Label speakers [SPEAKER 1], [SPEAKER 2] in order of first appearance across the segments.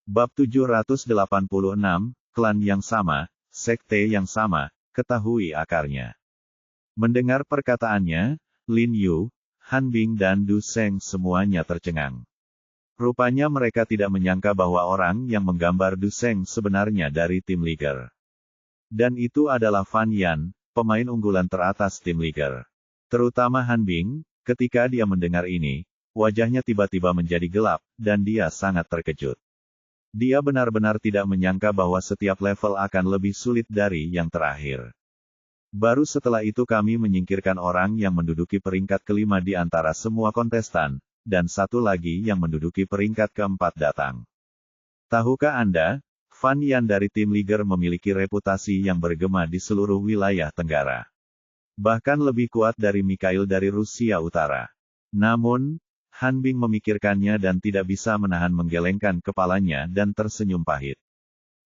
[SPEAKER 1] Bab 786, klan yang sama, sekte yang sama, ketahui akarnya. Mendengar perkataannya, Lin Yu, Han Bing dan Du Seng semuanya tercengang. Rupanya mereka tidak menyangka bahwa orang yang menggambar Du Seng sebenarnya dari tim Liger. Dan itu adalah Fan Yan, pemain unggulan teratas tim Liger. Terutama Han Bing, ketika dia mendengar ini, wajahnya tiba-tiba menjadi gelap, dan dia sangat terkejut. Dia benar-benar tidak menyangka bahwa setiap level akan lebih sulit dari yang terakhir. Baru setelah itu kami menyingkirkan orang yang menduduki peringkat kelima di antara semua kontestan, dan satu lagi yang menduduki peringkat keempat datang. Tahukah Anda, Fan Yan dari tim Liger memiliki reputasi yang bergema di seluruh wilayah Tenggara. Bahkan lebih kuat dari Mikhail dari Rusia Utara. Namun, Han Bing memikirkannya dan tidak bisa menahan menggelengkan kepalanya dan tersenyum pahit.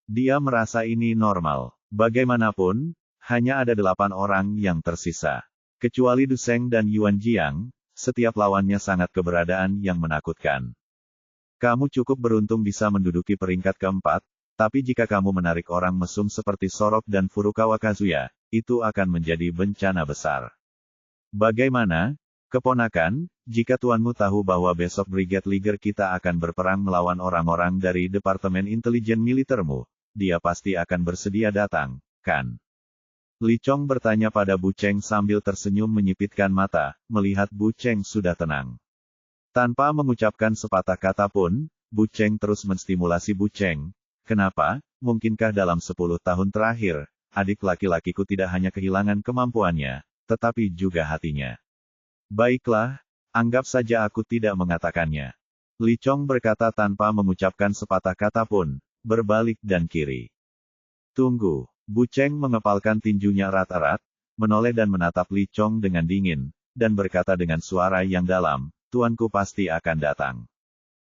[SPEAKER 1] Dia merasa ini normal. Bagaimanapun, hanya ada 8 orang yang tersisa. Kecuali Du Seng dan Yuan Jiang, setiap lawannya sangat keberadaan yang menakutkan. Kamu cukup beruntung bisa menduduki peringkat keempat, tapi jika kamu menarik orang mesum seperti Sorok dan Furukawa Kazuya, itu akan menjadi bencana besar. Bagaimana, keponakan, jika tuanmu tahu bahwa besok Brigade Liger kita akan berperang melawan orang-orang dari Departemen Intelijen Militermu, dia pasti akan bersedia datang, kan? Li Chong bertanya pada Bu Cheng sambil tersenyum menyipitkan mata, melihat Bu Cheng sudah tenang. Tanpa mengucapkan sepatah kata pun, Bu Cheng terus menstimulasi Bu Cheng. Kenapa, mungkinkah dalam 10 tahun terakhir, adik laki-lakiku tidak hanya kehilangan kemampuannya, tetapi juga hatinya? Baiklah, anggap saja aku tidak mengatakannya. Li Chong berkata tanpa mengucapkan sepatah kata pun, berbalik dan kiri. Tunggu, Bu Cheng mengepalkan tinjunya erat-erat, menoleh dan menatap Li Chong dengan dingin, dan berkata dengan suara yang dalam, tuanku pasti akan datang.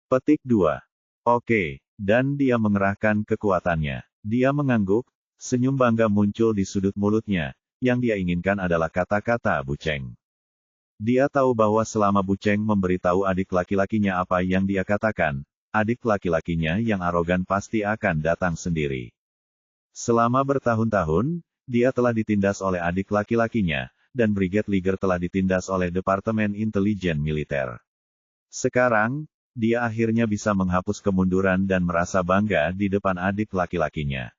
[SPEAKER 1] Petik 2. Oke, dan dia mengerahkan kekuatannya. Dia mengangguk, senyum bangga muncul di sudut mulutnya, yang dia inginkan adalah kata-kata Bu Cheng. Dia tahu bahwa selama Bu Cheng memberitahu adik laki-lakinya apa yang dia katakan, adik laki-lakinya yang arogan pasti akan datang sendiri. Selama bertahun-tahun, dia telah ditindas oleh adik laki-lakinya, dan Brigade Liger telah ditindas oleh Departemen Intelijen Militer. Sekarang, dia akhirnya bisa menghapus kemunduran dan merasa bangga di depan adik laki-lakinya.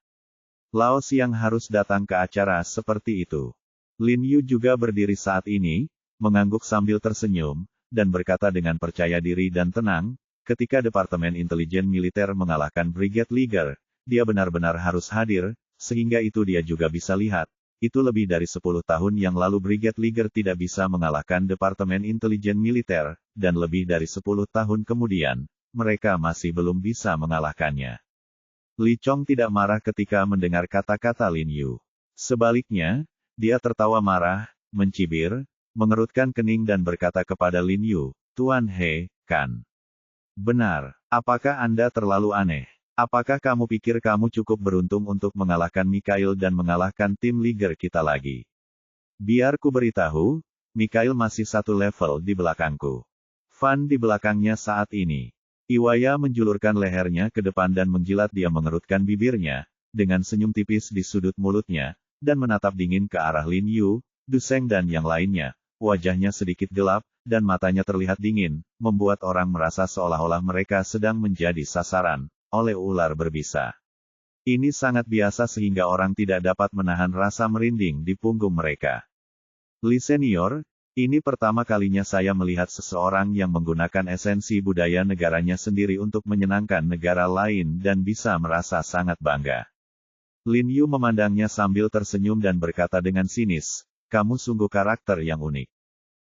[SPEAKER 1] Lao Xiang harus datang ke acara seperti itu. Lin Yu juga berdiri saat ini, mengangguk sambil tersenyum, dan berkata dengan percaya diri dan tenang, ketika Departemen Intelijen Militer mengalahkan Brigade Liger, dia benar-benar harus hadir, sehingga itu dia juga bisa lihat. Itu lebih dari 10 tahun yang lalu Brigade Liger tidak bisa mengalahkan Departemen Intelijen Militer, dan lebih dari 10 tahun kemudian, mereka masih belum bisa mengalahkannya. Li Chong tidak marah ketika mendengar kata-kata Lin Yu. Sebaliknya, dia tertawa marah, mencibir, mengerutkan kening dan berkata kepada Lin Yu, Tuan He, kan? Benar, apakah Anda terlalu aneh? Apakah kamu pikir kamu cukup beruntung untuk mengalahkan Mikhail dan mengalahkan tim Liger kita lagi? Biar ku beritahu, Mikhail masih satu level di belakangku. Fan di belakangnya saat ini. Iwaya menjulurkan lehernya ke depan dan menjilat. Dia mengerutkan bibirnya, dengan senyum tipis di sudut mulutnya, dan menatap dingin ke arah Lin Yu, Du Seng dan yang lainnya. Wajahnya sedikit gelap, dan matanya terlihat dingin, membuat orang merasa seolah-olah mereka sedang menjadi sasaran oleh ular berbisa. Ini sangat biasa sehingga orang tidak dapat menahan rasa merinding di punggung mereka. Li Senior, ini pertama kalinya saya melihat seseorang yang menggunakan esensi budaya negaranya sendiri untuk menyenangkan negara lain dan bisa merasa sangat bangga. Lin Yu memandangnya sambil tersenyum dan berkata dengan sinis, kamu sungguh karakter yang unik.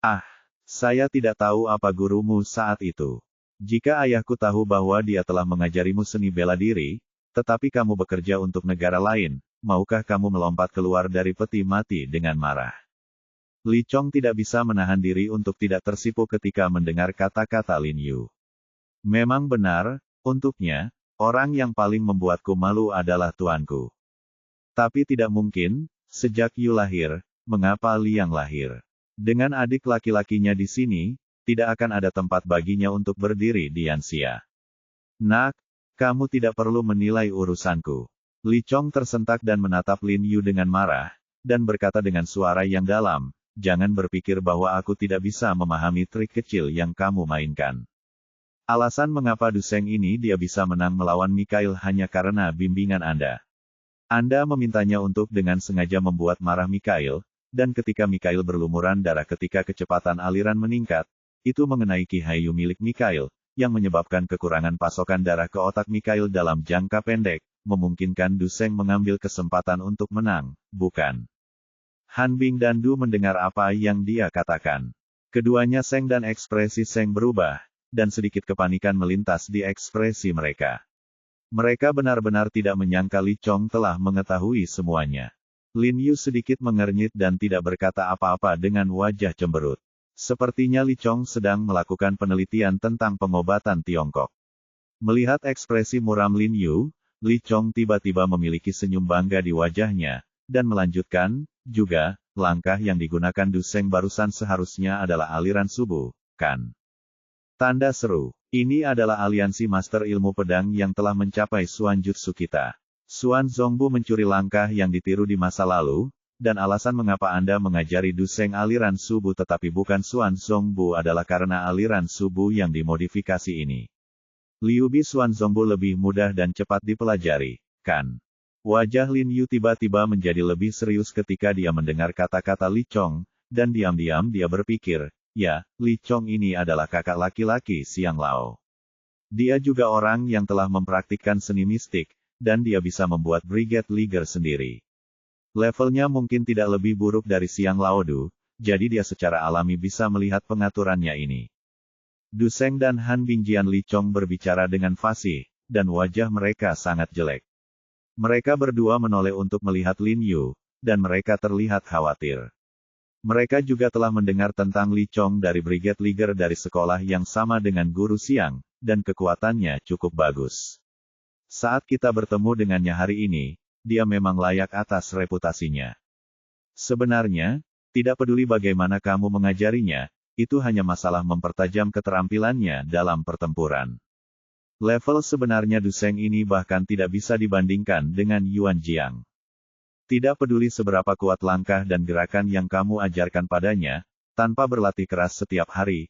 [SPEAKER 1] Ah, saya tidak tahu apa gurumu saat itu. Jika ayahku tahu bahwa dia telah mengajarimu seni bela diri, tetapi kamu bekerja untuk negara lain, maukah kamu melompat keluar dari peti mati dengan marah? Li Chong tidak bisa menahan diri untuk tidak tersipu ketika mendengar kata-kata Lin Yu. Memang benar, untuknya, orang yang paling membuatku malu adalah tuanku. Tapi tidak mungkin, sejak Yu lahir, mengapa Liang lahir? Dengan adik laki-lakinya di sini, tidak akan ada tempat baginya untuk berdiri di Yanxia. Nak, Kamu tidak perlu menilai urusanku. Li Chong tersentak dan menatap Lin Yu dengan marah, dan berkata dengan suara yang dalam, jangan berpikir bahwa aku tidak bisa memahami trik kecil yang kamu mainkan. Alasan mengapa Du Seng ini dia bisa menang melawan Mikhail hanya karena bimbingan Anda. Anda memintanya untuk dengan sengaja membuat marah Mikhail, dan ketika Mikhail berlumuran darah ketika kecepatan aliran meningkat, itu mengenai Qi Hayu milik Mikhail, yang menyebabkan kekurangan pasokan darah ke otak Mikhail dalam jangka pendek, memungkinkan Du Seng mengambil kesempatan untuk menang, bukan? Han Bing dan Du mendengar apa yang dia katakan. Keduanya Seng dan ekspresi Seng berubah, dan sedikit kepanikan melintas di ekspresi mereka. Mereka benar-benar tidak menyangka Li Chong telah mengetahui semuanya. Lin Yu sedikit mengernyit dan tidak berkata apa-apa dengan wajah cemberut. Sepertinya Li Chong sedang melakukan penelitian tentang pengobatan Tiongkok. Melihat ekspresi muram Lin Yu, Li Chong tiba-tiba memiliki senyum bangga di wajahnya, dan melanjutkan, juga, langkah yang digunakan Du Seng barusan seharusnya adalah aliran subuh, kan? Tanda seru. Ini adalah aliansi Master Ilmu Pedang yang telah mencapai Suan Jutsu kita. Suan Zongbu mencuri langkah yang ditiru di masa lalu, dan alasan mengapa Anda mengajari Du Seng aliran subuh tetapi bukan Suan Zongbu adalah karena aliran subuh yang dimodifikasi ini. Liu Bi Suan Zongbu lebih mudah dan cepat dipelajari, kan? Wajah Lin Yu tiba-tiba menjadi lebih serius ketika dia mendengar kata-kata Li Chong, dan diam-diam dia berpikir, ya, Li Chong ini adalah kakak laki-laki Xiang Lao. Dia juga orang yang telah mempraktikkan seni mistik, dan dia bisa membuat Brigade Leaguer sendiri. Levelnya mungkin tidak lebih buruk dari Xiang Lao Du, jadi dia secara alami bisa melihat pengaturannya ini. Du Seng dan Han Bingjian Li Chong berbicara dengan fasih, dan wajah mereka sangat jelek. Mereka berdua menoleh untuk melihat Lin Yu, dan mereka terlihat khawatir. Mereka juga telah mendengar tentang Li Chong dari Brigade Leaguer dari sekolah yang sama dengan Guru Xiang, dan kekuatannya cukup bagus. Saat kita bertemu dengannya hari ini, dia memang layak atas reputasinya. Sebenarnya, tidak peduli bagaimana kamu mengajarinya, itu hanya masalah mempertajam keterampilannya dalam pertempuran. Level sebenarnya Du Seng ini bahkan tidak bisa dibandingkan dengan Yuan Jiang. Tidak peduli seberapa kuat langkah dan gerakan yang kamu ajarkan padanya, tanpa berlatih keras setiap hari,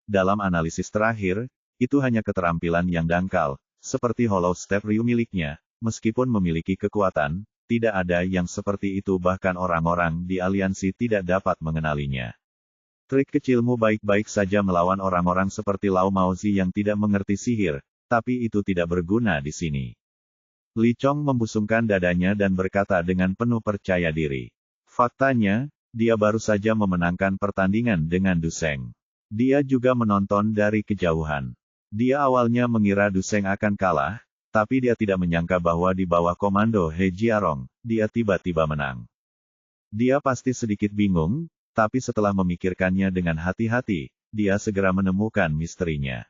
[SPEAKER 1] dalam analisis terakhir, itu hanya keterampilan yang dangkal, seperti Hollow Step Ryu miliknya. Meskipun memiliki kekuatan, tidak ada yang seperti itu bahkan orang-orang di aliansi tidak dapat mengenalinya. Trik kecilmu baik-baik saja melawan orang-orang seperti Lao Maozi yang tidak mengerti sihir, tapi itu tidak berguna di sini. Li Chong membusungkan dadanya dan berkata dengan penuh percaya diri. Faktanya, dia baru saja memenangkan pertandingan dengan Du Seng. Dia juga menonton dari kejauhan. Dia awalnya mengira Du Seng akan kalah, tapi dia tidak menyangka bahwa di bawah komando He Jiarong, dia tiba-tiba menang. Dia pasti sedikit bingung, tapi setelah memikirkannya dengan hati-hati, dia segera menemukan misterinya.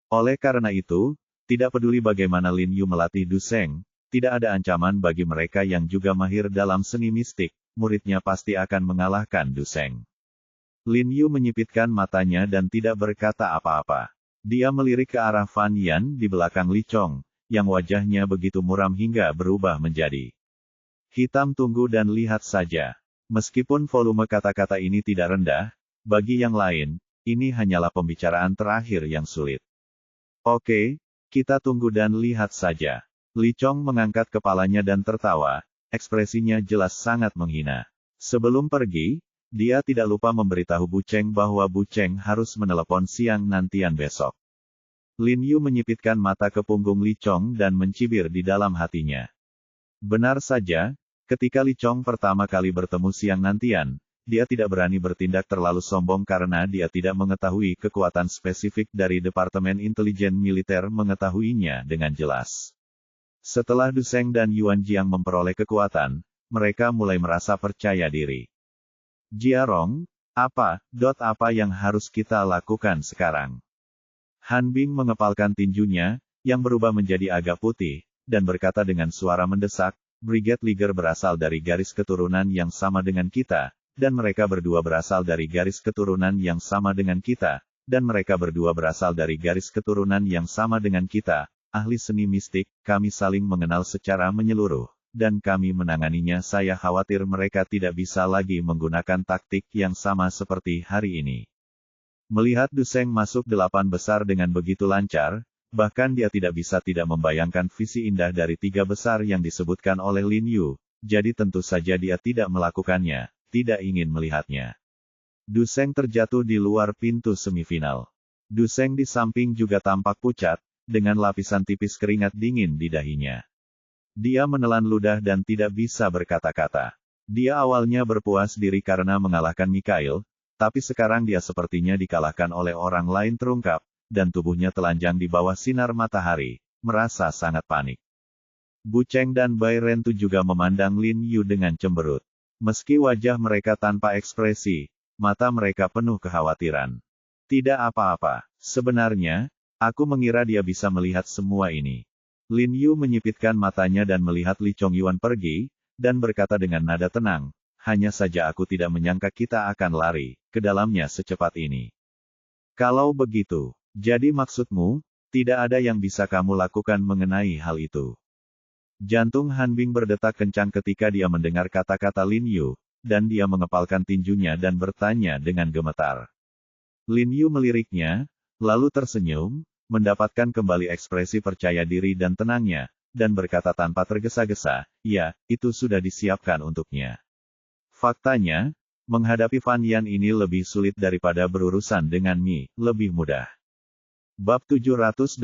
[SPEAKER 1] Oleh karena itu, tidak peduli bagaimana Lin Yu melatih Du Seng, tidak ada ancaman bagi mereka yang juga mahir dalam seni mistik, muridnya pasti akan mengalahkan Du Seng. Lin Yu menyipitkan matanya dan tidak berkata apa-apa. Dia melirik ke arah Fan Yan di belakang Li Chong, yang wajahnya begitu muram hingga berubah menjadi hitam. Tunggu dan lihat saja. Meskipun volume kata-kata ini tidak rendah, bagi yang lain, ini hanyalah pembicaraan terakhir yang sulit. Oke, kita tunggu dan lihat saja. Li Chong mengangkat kepalanya dan tertawa, ekspresinya jelas sangat menghina. Sebelum pergi, dia tidak lupa memberitahu Bu Cheng bahwa Bu Cheng harus menelepon Siang nantian besok. Lin Yu menyipitkan mata ke punggung Li Chong dan mencibir di dalam hatinya. Benar saja, ketika Li Chong pertama kali bertemu Siang nantian, dia tidak berani bertindak terlalu sombong karena dia tidak mengetahui kekuatan spesifik dari Departemen Intelijen Militer mengetahuinya dengan jelas. Setelah Du Seng dan Yuan Jiang memperoleh kekuatan, mereka mulai merasa percaya diri. Jiarong, apa yang harus kita lakukan sekarang? Han Bing mengepalkan tinjunya, yang berubah menjadi agak putih, dan berkata dengan suara mendesak, Brigade Leaguer berasal dari garis keturunan yang sama dengan kita, dan mereka berdua berasal dari garis keturunan yang sama dengan kita, dan mereka berdua berasal dari garis keturunan yang sama dengan kita. ahli seni mistik, kami saling mengenal secara menyeluruh, dan kami menanganinya. Saya khawatir mereka tidak bisa lagi menggunakan taktik yang sama seperti hari ini. Melihat Du Seng masuk 8 besar dengan begitu lancar, bahkan dia tidak bisa tidak membayangkan visi indah dari 3 besar yang disebutkan oleh Lin Yu, jadi tentu saja dia tidak melakukannya, tidak ingin melihatnya. Du Seng terjatuh di luar pintu semifinal. Du Seng di samping juga tampak pucat, dengan lapisan tipis keringat dingin di dahinya. Dia menelan ludah dan tidak bisa berkata-kata. Dia awalnya berpuas diri karena mengalahkan Mikhail, tapi sekarang dia sepertinya dikalahkan oleh orang lain terungkap, dan tubuhnya telanjang di bawah sinar matahari, merasa sangat panik. Bu Cheng dan Bai Rentu juga memandang Lin Yu dengan cemberut. Meski wajah mereka tanpa ekspresi, mata mereka penuh kekhawatiran. Tidak apa-apa, sebenarnya, aku mengira dia bisa melihat semua ini. Lin Yu menyipitkan matanya dan melihat Li Chongyuan pergi, dan berkata dengan nada tenang, hanya saja aku tidak menyangka kita akan lari ke dalamnya secepat ini. Kalau begitu, jadi maksudmu, tidak ada yang bisa kamu lakukan mengenai hal itu. Jantung Han Bing berdetak kencang ketika dia mendengar kata-kata Lin Yu, dan dia mengepalkan tinjunya dan bertanya dengan gemetar. Lin Yu meliriknya, lalu tersenyum, mendapatkan kembali ekspresi percaya diri dan tenangnya, dan berkata tanpa tergesa-gesa, ya, itu sudah disiapkan untuknya. Faktanya, menghadapi Fan Yan ini lebih sulit daripada berurusan dengan Mi, lebih mudah. Bab 787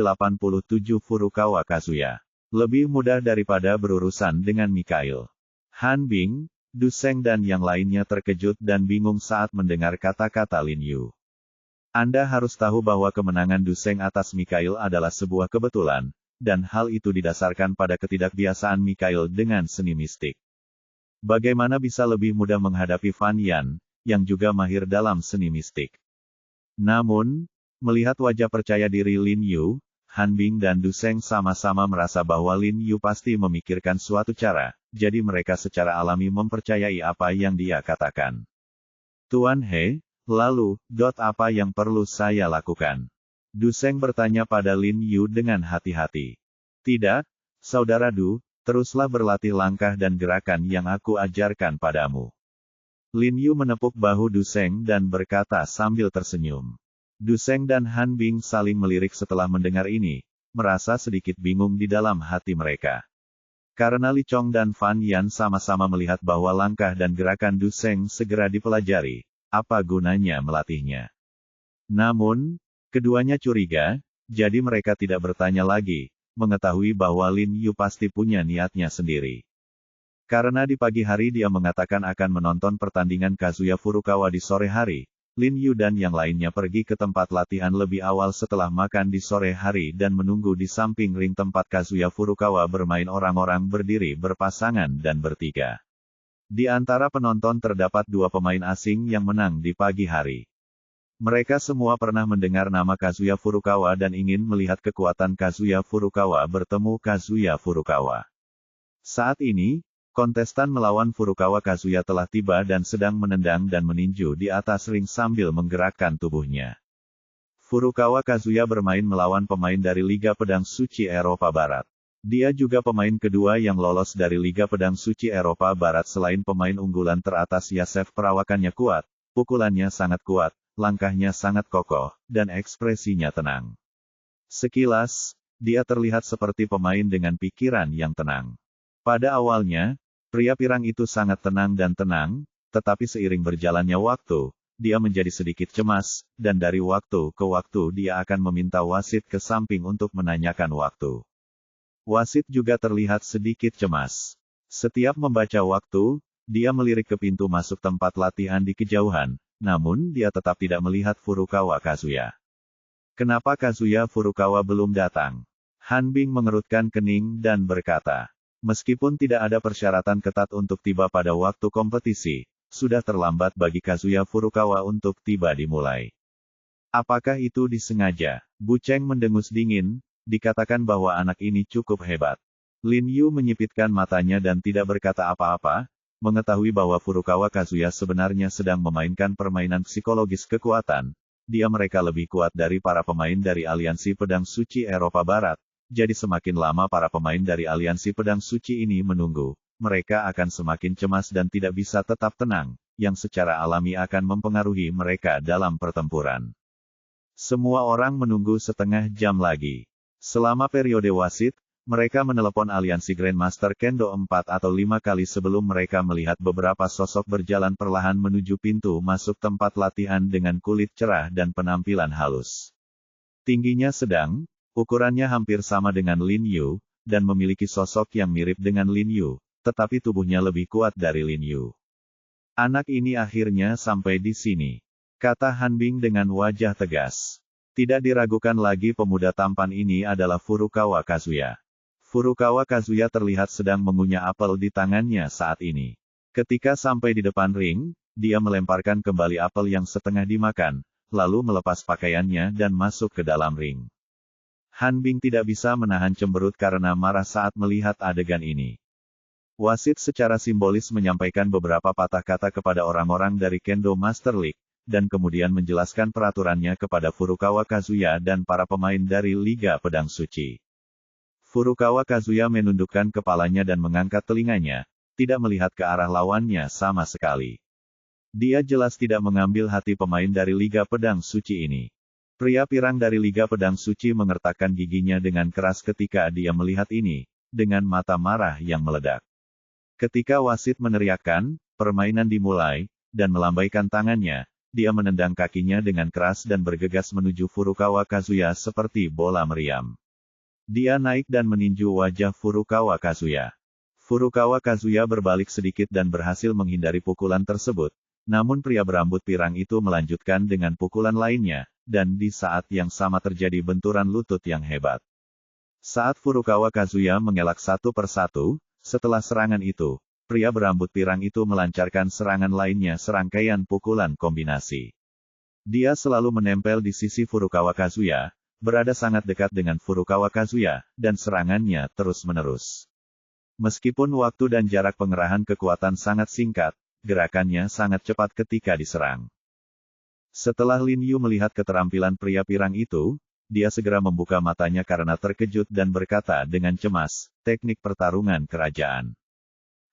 [SPEAKER 1] Furukawa Kazuya. Lebih mudah daripada berurusan dengan Mikhail. Han Bing, Du Seng dan yang lainnya terkejut dan bingung saat mendengar kata-kata Lin Yu. Anda harus tahu bahwa kemenangan Du Seng atas Mikhail adalah sebuah kebetulan, dan hal itu didasarkan pada ketidakbiasaan Mikhail dengan seni mistik. Bagaimana bisa lebih mudah menghadapi Fan Yan, yang juga mahir dalam seni mistik? Namun, melihat wajah percaya diri Lin Yu, Han Bing dan Du Seng sama-sama merasa bahwa Lin Yu pasti memikirkan suatu cara, jadi mereka secara alami mempercayai apa yang dia katakan. Tuan He, lalu, apa yang perlu saya lakukan? Du Seng bertanya pada Lin Yu dengan hati-hati. Tidak, Saudara Du, teruslah berlatih langkah dan gerakan yang aku ajarkan padamu. Lin Yu menepuk bahu Du Seng dan berkata sambil tersenyum. Du Seng dan Han Bing saling melirik setelah mendengar ini, merasa sedikit bingung di dalam hati mereka. Karena Li Chong dan Fan Yan sama-sama melihat bahwa langkah dan gerakan Du Seng segera dipelajari, apa gunanya melatihnya? Namun, keduanya curiga, jadi mereka tidak bertanya lagi, mengetahui bahwa Lin Yu pasti punya niatnya sendiri. Karena di pagi hari dia mengatakan akan menonton pertandingan Kazuya Furukawa di sore hari, Lin Yu dan yang lainnya pergi ke tempat latihan lebih awal setelah makan di sore hari dan menunggu di samping ring tempat Kazuya Furukawa bermain. Orang-orang berdiri berpasangan dan bertiga. Di antara penonton terdapat 2 pemain asing yang menang di pagi hari. Mereka semua pernah mendengar nama Kazuya Furukawa dan ingin melihat kekuatan Kazuya Furukawa bertemu Kazuya Furukawa. Saat ini, kontestan melawan Furukawa Kazuya telah tiba dan sedang menendang dan meninju di atas ring sambil menggerakkan tubuhnya. Furukawa Kazuya bermain melawan pemain dari Liga Pedang Suci Eropa Barat. Dia juga pemain kedua yang lolos dari Liga Pedang Suci Eropa Barat selain pemain unggulan teratas Yasef. Perawakannya kuat, pukulannya sangat kuat, langkahnya sangat kokoh, dan ekspresinya tenang. Sekilas, dia terlihat seperti pemain dengan pikiran yang tenang. Pada awalnya, pria pirang itu sangat tenang dan tenang, tetapi seiring berjalannya waktu, dia menjadi sedikit cemas, dan dari waktu ke waktu dia akan meminta wasit ke samping untuk menanyakan waktu. Wasit juga terlihat sedikit cemas. Setiap membaca waktu, dia melirik ke pintu masuk tempat latihan di kejauhan, namun dia tetap tidak melihat Furukawa Kazuya. Kenapa Kazuya Furukawa belum datang? Han Bing mengerutkan kening dan berkata, meskipun tidak ada persyaratan ketat untuk tiba pada waktu kompetisi, sudah terlambat bagi Kazuya Furukawa untuk tiba dimulai. Apakah itu disengaja? Bu Cheng mendengus dingin, dikatakan bahwa anak ini cukup hebat. Lin Yu menyipitkan matanya dan tidak berkata apa-apa, mengetahui bahwa Furukawa Kazuya sebenarnya sedang memainkan permainan psikologis kekuatan. Mereka lebih kuat dari para pemain dari Aliansi Pedang Suci Eropa Barat, jadi semakin lama para pemain dari aliansi pedang suci ini menunggu, mereka akan semakin cemas dan tidak bisa tetap tenang, yang secara alami akan mempengaruhi mereka dalam pertempuran. Semua orang menunggu setengah jam lagi. Selama periode wasit, mereka menelepon aliansi Grandmaster Kendo 4 atau 5 kali sebelum mereka melihat beberapa sosok berjalan perlahan menuju pintu masuk tempat latihan dengan kulit cerah dan penampilan halus. Tingginya sedang, ukurannya hampir sama dengan Lin Yu, dan memiliki sosok yang mirip dengan Lin Yu, tetapi tubuhnya lebih kuat dari Lin Yu. Anak ini akhirnya sampai di sini, kata Han Bing dengan wajah tegas. Tidak diragukan lagi pemuda tampan ini adalah Furukawa Kazuya. Furukawa Kazuya terlihat sedang mengunyah apel di tangannya saat ini. Ketika sampai di depan ring, dia melemparkan kembali apel yang setengah dimakan, lalu melepas pakaiannya dan masuk ke dalam ring. Han Bing tidak bisa menahan cemberut karena marah saat melihat adegan ini. Wasit secara simbolis menyampaikan beberapa patah kata kepada orang-orang dari Kendo Master League, dan kemudian menjelaskan peraturannya kepada Furukawa Kazuya dan para pemain dari Liga Pedang Suci. Furukawa Kazuya menundukkan kepalanya dan mengangkat telinganya, tidak melihat ke arah lawannya sama sekali. Dia jelas tidak mengambil hati pemain dari Liga Pedang Suci ini. Pria pirang dari Liga Pedang Suci mengertakkan giginya dengan keras ketika dia melihat ini, dengan mata marah yang meledak. Ketika wasit meneriakkan, permainan dimulai, dan melambaikan tangannya, dia menendang kakinya dengan keras dan bergegas menuju Furukawa Kazuya seperti bola meriam. Dia naik dan meninju wajah Furukawa Kazuya. Furukawa Kazuya berbalik sedikit dan berhasil menghindari pukulan tersebut, namun pria berambut pirang itu melanjutkan dengan pukulan lainnya, dan di saat yang sama terjadi benturan lutut yang hebat. Saat Furukawa Kazuya mengelak satu persatu, setelah serangan itu, pria berambut pirang itu melancarkan serangan lainnya serangkaian pukulan kombinasi. Dia selalu menempel di sisi Furukawa Kazuya, berada sangat dekat dengan Furukawa Kazuya, dan serangannya terus-menerus. Meskipun waktu dan jarak pengerahan kekuatan sangat singkat, gerakannya sangat cepat ketika diserang. Setelah Lin Yu melihat keterampilan pria pirang itu, dia segera membuka matanya karena terkejut dan berkata dengan cemas, teknik pertarungan kerajaan.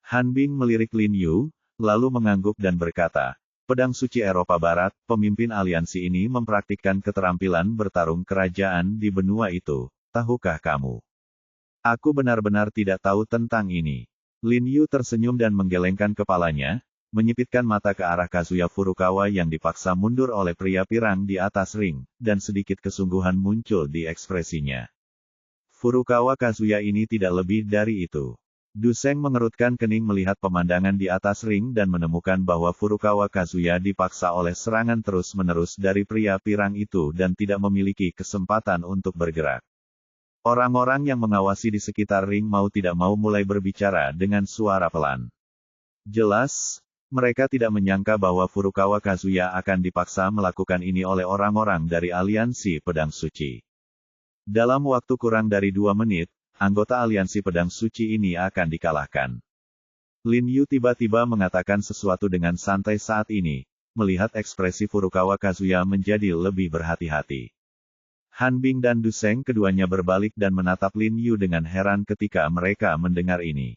[SPEAKER 1] Han Bing melirik Lin Yu, lalu mengangguk dan berkata, pedang suci Eropa Barat, pemimpin aliansi ini mempraktikkan keterampilan bertarung kerajaan di benua itu, tahukah kamu? Aku benar-benar tidak tahu tentang ini. Lin Yu tersenyum dan menggelengkan kepalanya, menyipitkan mata ke arah Kazuya Furukawa yang dipaksa mundur oleh pria pirang di atas ring, dan sedikit kesungguhan muncul di ekspresinya. Furukawa Kazuya ini tidak lebih dari itu. Du Seng mengerutkan kening melihat pemandangan di atas ring dan menemukan bahwa Furukawa Kazuya dipaksa oleh serangan terus-menerus dari pria pirang itu dan tidak memiliki kesempatan untuk bergerak. Orang-orang yang mengawasi di sekitar ring mau tidak mau mulai berbicara dengan suara pelan. Jelas, mereka tidak menyangka bahwa Furukawa Kazuya akan dipaksa melakukan ini oleh orang-orang dari aliansi pedang suci. Dalam waktu kurang dari 2 menit, anggota aliansi pedang suci ini akan dikalahkan. Lin Yu tiba-tiba mengatakan sesuatu dengan santai saat ini, melihat ekspresi Furukawa Kazuya menjadi lebih berhati-hati. Han Bing dan Du Seng keduanya berbalik dan menatap Lin Yu dengan heran ketika mereka mendengar ini.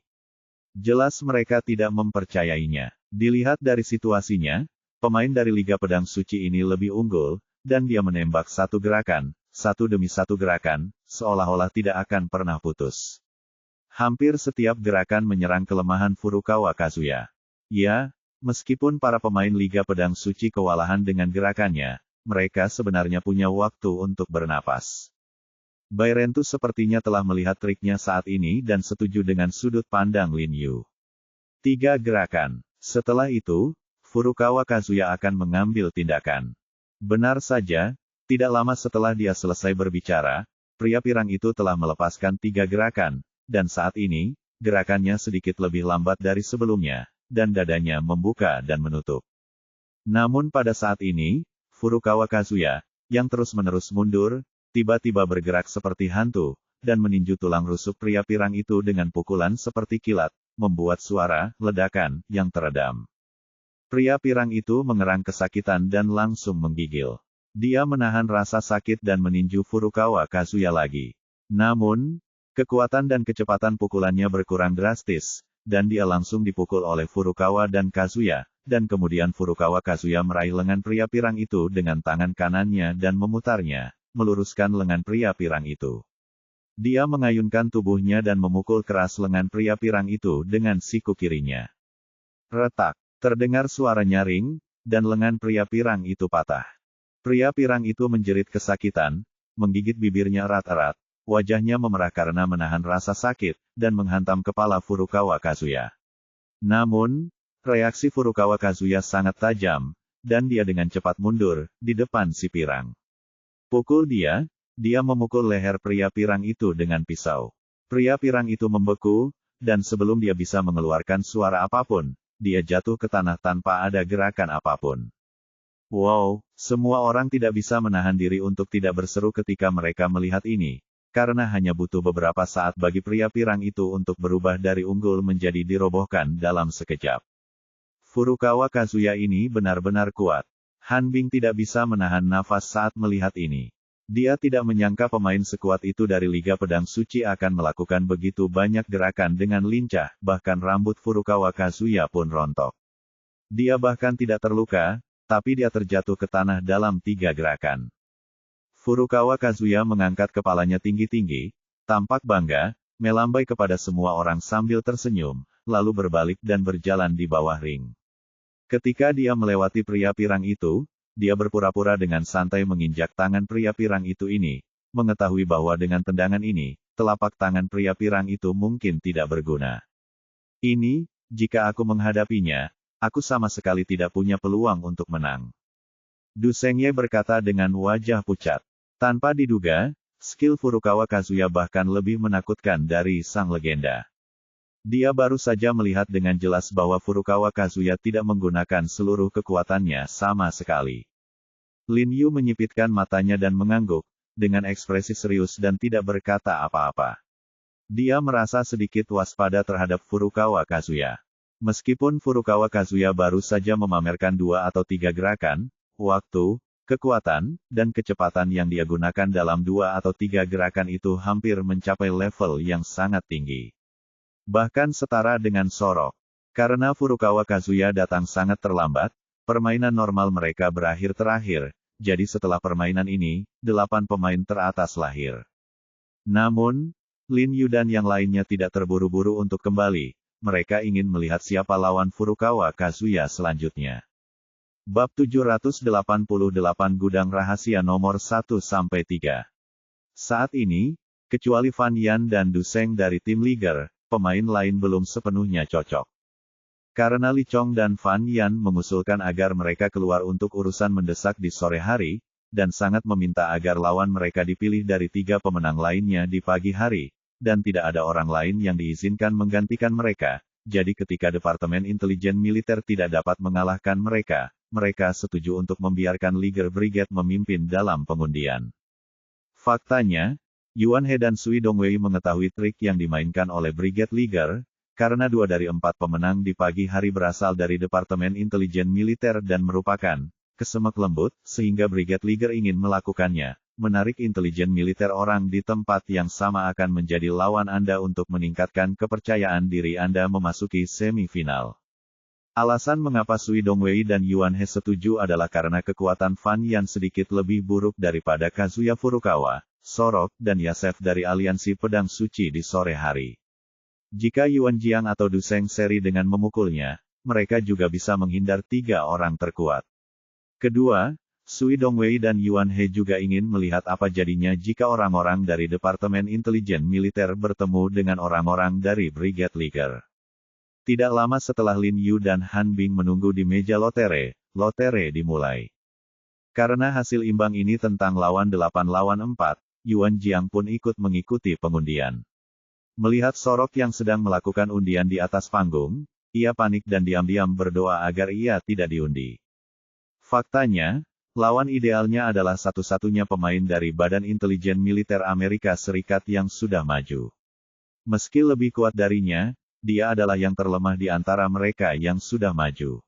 [SPEAKER 1] Jelas mereka tidak mempercayainya. Dilihat dari situasinya, pemain dari Liga Pedang Suci ini lebih unggul, dan dia menembak satu gerakan, satu demi satu gerakan, seolah-olah tidak akan pernah putus. Hampir setiap gerakan menyerang kelemahan Furukawa Kazuya. Ya, meskipun para pemain Liga Pedang Suci kewalahan dengan gerakannya, mereka sebenarnya punya waktu untuk bernapas. Bairentu sepertinya telah melihat triknya saat ini dan setuju dengan sudut pandang Lin Yu. 3 gerakan. Setelah itu, Furukawa Kazuya akan mengambil tindakan. Benar saja, tidak lama setelah dia selesai berbicara, pria pirang itu telah melepaskan 3 gerakan, dan saat ini, gerakannya sedikit lebih lambat dari sebelumnya, dan dadanya membuka dan menutup. Namun pada saat ini, Furukawa Kazuya, yang terus-menerus mundur, tiba-tiba bergerak seperti hantu, dan meninju tulang rusuk pria pirang itu dengan pukulan seperti kilat, membuat suara ledakan yang teredam. Pria pirang itu mengerang kesakitan dan langsung menggigil. Dia menahan rasa sakit dan meninju Furukawa Kazuya lagi. Namun, kekuatan dan kecepatan pukulannya berkurang drastis, dan dia langsung dipukul oleh Furukawa dan Kazuya, dan kemudian Furukawa Kazuya meraih lengan pria pirang itu dengan tangan kanannya dan memutarnya, meluruskan lengan pria pirang itu. Dia mengayunkan tubuhnya dan memukul keras lengan pria pirang itu dengan siku kirinya. Retak, terdengar suara nyaring, dan lengan pria pirang itu patah. Pria pirang itu menjerit kesakitan, menggigit bibirnya erat-erat, wajahnya memerah karena menahan rasa sakit, dan menghantam kepala Furukawa Kazuya. Namun, reaksi Furukawa Kazuya sangat tajam, dan dia dengan cepat mundur, di depan si pirang. Pukul dia memukul leher pria pirang itu dengan pisau. Pria pirang itu membeku, dan sebelum dia bisa mengeluarkan suara apapun, dia jatuh ke tanah tanpa ada gerakan apapun. Wow, semua orang tidak bisa menahan diri untuk tidak berseru ketika mereka melihat ini, karena hanya butuh beberapa saat bagi pria pirang itu untuk berubah dari unggul menjadi dirobohkan dalam sekejap. Furukawa Kazuya ini benar-benar kuat. Hanbing tidak bisa menahan nafas saat melihat ini. Dia tidak menyangka pemain sekuat itu dari Liga Pedang Suci akan melakukan begitu banyak gerakan dengan lincah, bahkan rambut Furukawa Kazuya pun rontok. Dia bahkan tidak terluka, tapi dia terjatuh ke tanah dalam 3 gerakan. Furukawa Kazuya mengangkat kepalanya tinggi-tinggi, tampak bangga, melambai kepada semua orang sambil tersenyum, lalu berbalik dan berjalan di bawah ring. Ketika dia melewati pria pirang itu, dia berpura-pura dengan santai menginjak tangan pria pirang itu ini, mengetahui bahwa dengan tendangan ini, telapak tangan pria pirang itu mungkin tidak berguna. Ini, jika aku menghadapinya, aku sama sekali tidak punya peluang untuk menang. Du Zhengye berkata dengan wajah pucat. Tanpa diduga, skill Furukawa Kazuya bahkan lebih menakutkan dari sang legenda. Dia baru saja melihat dengan jelas bahwa Furukawa Kazuya tidak menggunakan seluruh kekuatannya sama sekali. Lin Yu menyipitkan matanya dan mengangguk, dengan ekspresi serius dan tidak berkata apa-apa. Dia merasa sedikit waspada terhadap Furukawa Kazuya. Meskipun Furukawa Kazuya baru saja memamerkan 2 atau 3 gerakan, waktu, kekuatan, dan kecepatan yang dia gunakan dalam 2 atau 3 gerakan itu hampir mencapai level yang sangat tinggi. Bahkan setara dengan Sorok. Karena Furukawa Kazuya datang sangat terlambat, permainan normal mereka berakhir terakhir, jadi setelah permainan ini, 8 pemain teratas lahir. Namun, Lin Yu dan yang lainnya tidak terburu-buru untuk kembali, mereka ingin melihat siapa lawan Furukawa Kazuya selanjutnya. Bab 788 Gudang Rahasia nomor 1-3. Saat ini, kecuali Fan Yan dan Du Zheng dari tim Liger, pemain lain belum sepenuhnya cocok. Karena Li Chong dan Fan Yan mengusulkan agar mereka keluar untuk urusan mendesak di sore hari, dan sangat meminta agar lawan mereka dipilih dari 3 pemenang lainnya di pagi hari, dan tidak ada orang lain yang diizinkan menggantikan mereka, jadi ketika Departemen Intelijen Militer tidak dapat mengalahkan mereka, mereka setuju untuk membiarkan Liger Brigade memimpin dalam pengundian. Faktanya, Yuan He dan Sui Dongwei mengetahui trik yang dimainkan oleh Brigade Liger, karena 2 dari 4 pemenang di pagi hari berasal dari Departemen Intelijen Militer dan merupakan kesemek lembut, sehingga Brigade Liger ingin melakukannya. Menarik intelijen militer orang di tempat yang sama akan menjadi lawan Anda untuk meningkatkan kepercayaan diri Anda memasuki semifinal. Alasan mengapa Sui Dongwei dan Yuan He setuju adalah karena kekuatan Fan Yan sedikit lebih buruk daripada Kazuya Furukawa, Sorok, dan Yasef dari Aliansi Pedang Suci di sore hari. Jika Yuan Jiang atau Du Zheng seri dengan memukulnya, mereka juga bisa menghindar 3 orang terkuat. Kedua, Sui Dongwei dan Yuan He juga ingin melihat apa jadinya jika orang-orang dari Departemen Intelijen Militer bertemu dengan orang-orang dari Brigade Liger. Tidak lama setelah Lin Yu dan Han Bing menunggu di meja lotere dimulai. Karena hasil imbang ini tentang lawan 8 lawan 4, Yuan Jiang pun ikut mengikuti pengundian. Melihat Sorok yang sedang melakukan undian di atas panggung, ia panik dan diam-diam berdoa agar ia tidak diundi. Faktanya, lawan idealnya adalah satu-satunya pemain dari Badan Intelijen Militer Amerika Serikat yang sudah maju. Meski lebih kuat darinya, dia adalah yang terlemah di antara mereka yang sudah maju.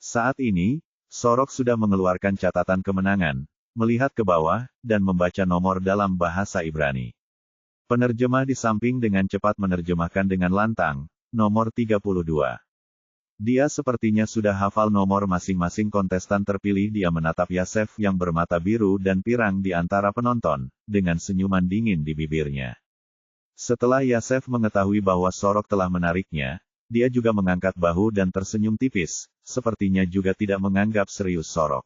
[SPEAKER 1] Saat ini, Sorok sudah mengeluarkan catatan kemenangan, melihat ke bawah, dan membaca nomor dalam bahasa Ibrani. Penerjemah di samping dengan cepat menerjemahkan dengan lantang. Nomor 32. Dia sepertinya sudah hafal nomor masing-masing kontestan terpilih. Dia menatap Yasef yang bermata biru dan pirang di antara penonton, dengan senyuman dingin di bibirnya. Setelah Yasef mengetahui bahwa Sorok telah menariknya, dia juga mengangkat bahu dan tersenyum tipis, sepertinya juga tidak menganggap serius Sorok.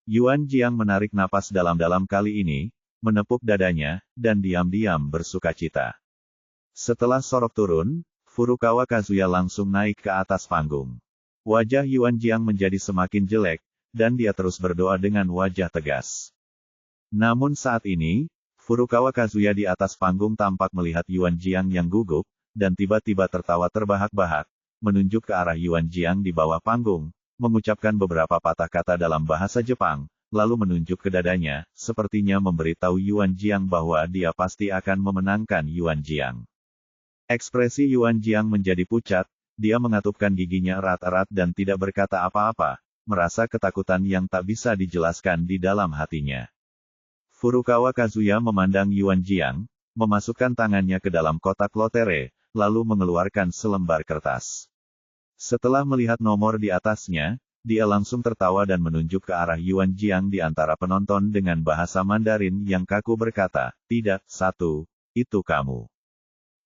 [SPEAKER 1] Yuan Jiang menarik napas dalam-dalam kali ini, menepuk dadanya, dan diam-diam bersukacita. Setelah Sorok turun, Furukawa Kazuya langsung naik ke atas panggung. Wajah Yuan Jiang menjadi semakin jelek, dan dia terus berdoa dengan wajah tegas. Namun saat ini, Furukawa Kazuya di atas panggung tampak melihat Yuan Jiang yang gugup, dan tiba-tiba tertawa terbahak-bahak, menunjuk ke arah Yuan Jiang di bawah panggung, mengucapkan beberapa patah kata dalam bahasa Jepang, lalu menunjuk ke dadanya, sepertinya memberitahu Yuan Jiang bahwa dia pasti akan memenangkan Yuan Jiang. Ekspresi Yuan Jiang menjadi pucat, dia mengatupkan giginya erat-erat dan tidak berkata apa-apa, merasa ketakutan yang tak bisa dijelaskan di dalam hatinya. Furukawa Kazuya memandang Yuan Jiang, memasukkan tangannya ke dalam kotak lotere, lalu mengeluarkan selembar kertas. Setelah melihat nomor di atasnya, dia langsung tertawa dan menunjuk ke arah Yuan Jiang di antara penonton dengan bahasa Mandarin yang kaku berkata, "Tidak, itu kamu."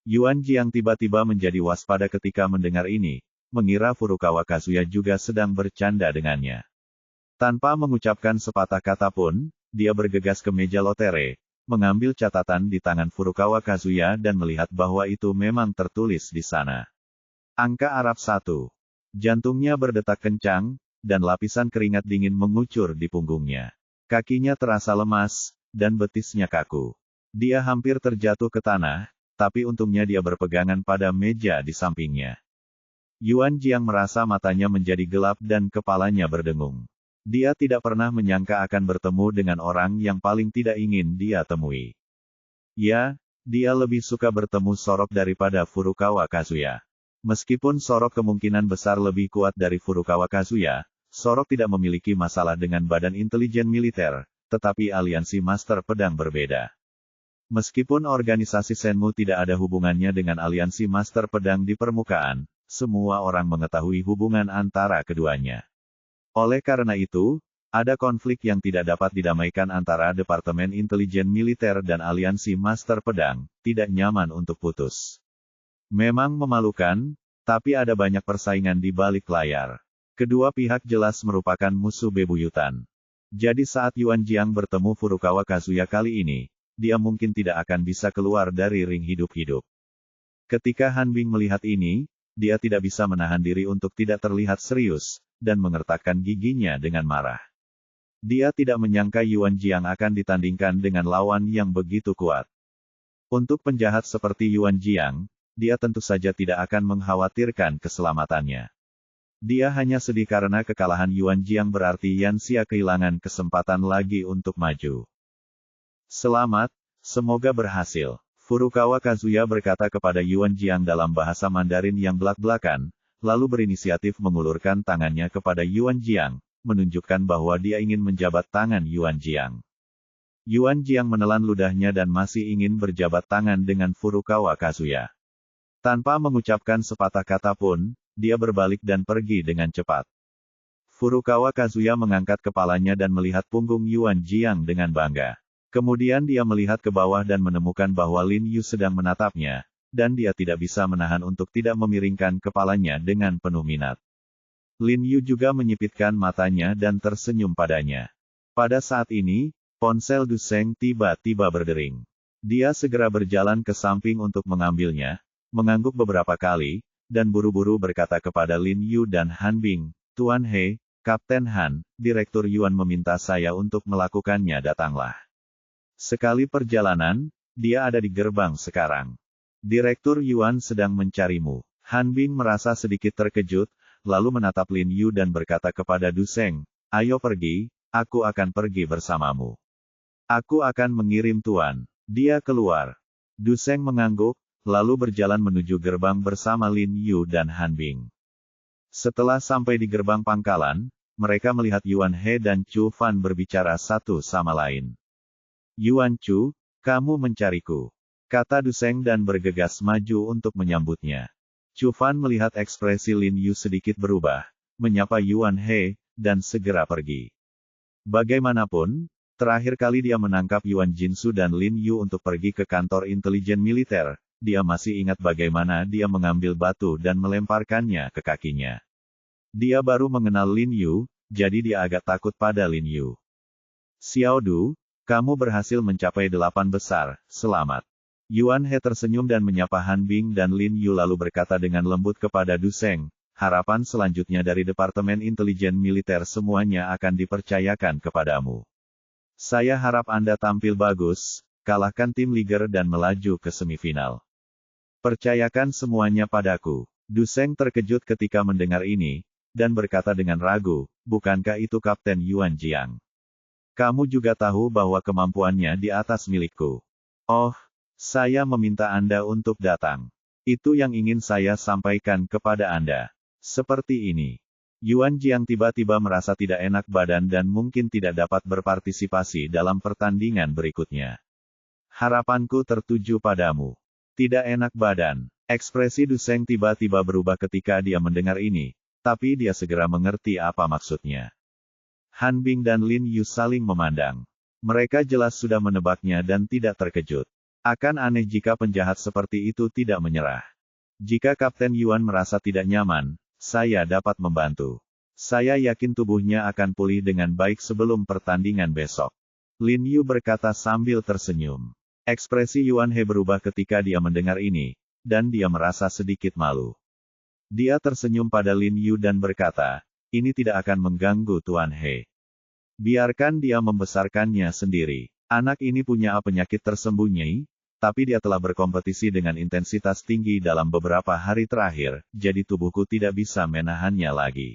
[SPEAKER 1] Yuan Jiang tiba-tiba menjadi waspada ketika mendengar ini, mengira Furukawa Kazuya juga sedang bercanda dengannya. Tanpa mengucapkan sepatah kata pun, dia bergegas ke meja lotere, mengambil catatan di tangan Furukawa Kazuya dan melihat bahwa itu memang tertulis di sana. Angka Arab 1. Jantungnya berdetak kencang, dan lapisan keringat dingin mengucur di punggungnya. Kakinya terasa lemas, dan betisnya kaku. Dia hampir terjatuh ke tanah, tapi untungnya dia berpegangan pada meja di sampingnya. Yuan Jiang merasa matanya menjadi gelap dan kepalanya berdengung. Dia tidak pernah menyangka akan bertemu dengan orang yang paling tidak ingin dia temui. Ya, dia lebih suka bertemu Sorok daripada Furukawa Kazuya. Meskipun Sorok kemungkinan besar lebih kuat dari Furukawa Kazuya, Sorok tidak memiliki masalah dengan badan intelijen militer, tetapi aliansi Master Pedang berbeda. Meskipun organisasi Shenmue tidak ada hubungannya dengan aliansi Master Pedang di permukaan, semua orang mengetahui hubungan antara keduanya. Oleh karena itu, ada konflik yang tidak dapat didamaikan antara Departemen Intelijen Militer dan aliansi Master Pedang, tidak nyaman untuk putus. Memang memalukan, tapi ada banyak persaingan di balik layar. Kedua pihak jelas merupakan musuh bebuyutan. Jadi saat Yuan Jiang bertemu Furukawa Kazuya kali ini, dia mungkin tidak akan bisa keluar dari ring hidup-hidup. Ketika Han Bing melihat ini, dia tidak bisa menahan diri untuk tidak terlihat serius, dan mengertakkan giginya dengan marah. Dia tidak menyangka Yuan Jiang akan ditandingkan dengan lawan yang begitu kuat. Untuk penjahat seperti Yuan Jiang, dia tentu saja tidak akan mengkhawatirkan keselamatannya. Dia hanya sedih karena kekalahan Yuan Jiang berarti Yan Xia kehilangan kesempatan lagi untuk maju. Selamat, semoga berhasil. Furukawa Kazuya berkata kepada Yuan Jiang dalam bahasa Mandarin yang belak-belakan, lalu berinisiatif mengulurkan tangannya kepada Yuan Jiang, menunjukkan bahwa dia ingin menjabat tangan Yuan Jiang. Yuan Jiang menelan ludahnya dan masih ingin berjabat tangan dengan Furukawa Kazuya. Tanpa mengucapkan sepatah kata pun, dia berbalik dan pergi dengan cepat. Furukawa Kazuya mengangkat kepalanya dan melihat punggung Yuan Jiang dengan bangga. Kemudian dia melihat ke bawah dan menemukan bahwa Lin Yu sedang menatapnya, dan dia tidak bisa menahan untuk tidak memiringkan kepalanya dengan penuh minat. Lin Yu juga menyipitkan matanya dan tersenyum padanya. Pada saat ini, ponsel Du Seng tiba-tiba berdering. Dia segera berjalan ke samping untuk mengambilnya, mengangguk beberapa kali, dan buru-buru berkata kepada Lin Yu dan Han Bing, "Tuan He, Kapten Han, Direktur Yuan meminta saya untuk melakukannya, datanglah." Sekali perjalanan, dia ada di gerbang sekarang. Direktur Yuan sedang mencarimu. Han Bing merasa sedikit terkejut, lalu menatap Lin Yu dan berkata kepada Du Seng, "Ayo pergi, aku akan pergi bersamamu. Aku akan mengirim Tuan." Dia keluar. Du Seng mengangguk, lalu berjalan menuju gerbang bersama Lin Yu dan Han Bing. Setelah sampai di gerbang pangkalan, mereka melihat Yuan He dan Chu Fan berbicara satu sama lain. "Yuan Chu, kamu mencariku. kata Du Seng dan bergegas maju untuk menyambutnya. Chu Fan melihat ekspresi Lin Yu sedikit berubah, menyapa Yuan He, dan segera pergi. Bagaimanapun, terakhir kali dia menangkap Yuan Jinsu dan Lin Yu untuk pergi ke kantor intelijen militer, dia masih ingat bagaimana dia mengambil batu dan melemparkannya ke kakinya. Dia baru mengenal Lin Yu, jadi dia agak takut pada Lin Yu. Xiao Du, kamu berhasil mencapai 8 besar, selamat. Yuan He tersenyum dan menyapa Han Bing dan Lin Yu lalu berkata dengan lembut kepada Du Seng, harapan selanjutnya dari Departemen Intelijen Militer semuanya akan dipercayakan kepadamu. Saya harap Anda tampil bagus, kalahkan tim Liger dan melaju ke semifinal. Percayakan semuanya padaku. Du Seng terkejut ketika mendengar ini, dan berkata dengan ragu, bukankah itu Kapten Yuan Jiang? Kamu juga tahu bahwa kemampuannya di atas milikku. Oh, saya meminta Anda untuk datang. Itu yang ingin saya sampaikan kepada Anda. Seperti ini. Yuan Jiang tiba-tiba merasa tidak enak badan dan mungkin tidak dapat berpartisipasi dalam pertandingan berikutnya. Harapanku tertuju padamu. Tidak enak badan. Ekspresi Du Seng tiba-tiba berubah ketika dia mendengar ini, tapi dia segera mengerti apa maksudnya. Han Bing dan Lin Yu saling memandang. Mereka jelas sudah menebaknya dan tidak terkejut. Akan aneh jika penjahat seperti itu tidak menyerah. Jika Kapten Yuan merasa tidak nyaman, saya dapat membantu. Saya yakin tubuhnya akan pulih dengan baik sebelum pertandingan besok. Lin Yu berkata sambil tersenyum. Ekspresi Yuan He berubah ketika dia mendengar ini, dan dia merasa sedikit malu. Dia tersenyum pada Lin Yu dan berkata, ini tidak akan mengganggu Tuan He. Biarkan dia membesarkannya sendiri. Anak ini punya penyakit tersembunyi, tapi dia telah berkompetisi dengan intensitas tinggi dalam beberapa hari terakhir, jadi tubuhku tidak bisa menahannya lagi.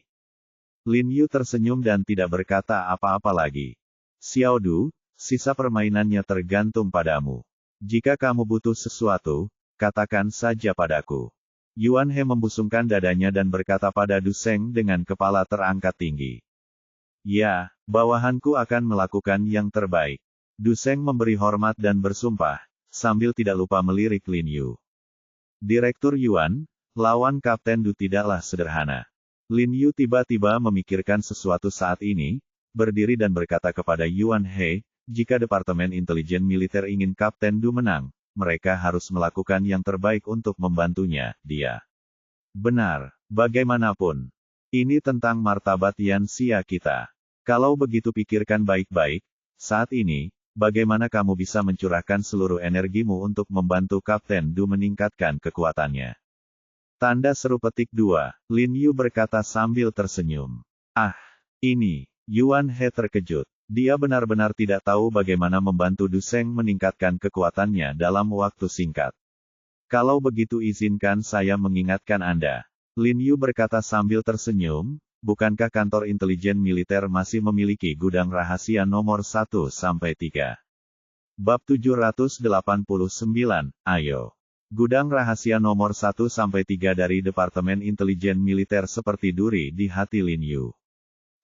[SPEAKER 1] Lin Yu tersenyum dan tidak berkata apa-apa lagi. Xiao Du, sisa permainannya tergantung padamu. Jika kamu butuh sesuatu, katakan saja padaku. Yuan He membusungkan dadanya dan berkata pada Du Seng dengan kepala terangkat tinggi. Ya, bawahanku akan melakukan yang terbaik. Du Seng memberi hormat dan bersumpah, sambil tidak lupa melirik Lin Yu. Direktur Yuan, lawan Kapten Du tidaklah sederhana. Lin Yu tiba-tiba memikirkan sesuatu saat ini, berdiri dan berkata kepada Yuan He, jika Departemen Intelijen Militer ingin Kapten Du menang, mereka harus melakukan yang terbaik untuk membantunya, dia. Benar, bagaimanapun. Ini tentang martabat Yan Xia kita. Kalau begitu pikirkan baik-baik, saat ini, bagaimana kamu bisa mencurahkan seluruh energimu untuk membantu Kapten Du meningkatkan kekuatannya. Tanda seru petik 2, Lin Yu berkata sambil tersenyum. Ah, ini, Yuan He terkejut. Dia benar-benar tidak tahu bagaimana membantu Du Seng meningkatkan kekuatannya dalam waktu singkat. Kalau begitu izinkan saya mengingatkan Anda. Lin Yu berkata sambil tersenyum, bukankah kantor intelijen militer masih memiliki gudang rahasia nomor 1-3? Bab 789, ayo. Gudang rahasia nomor 1-3 dari Departemen Intelijen Militer seperti duri di hati Lin Yu.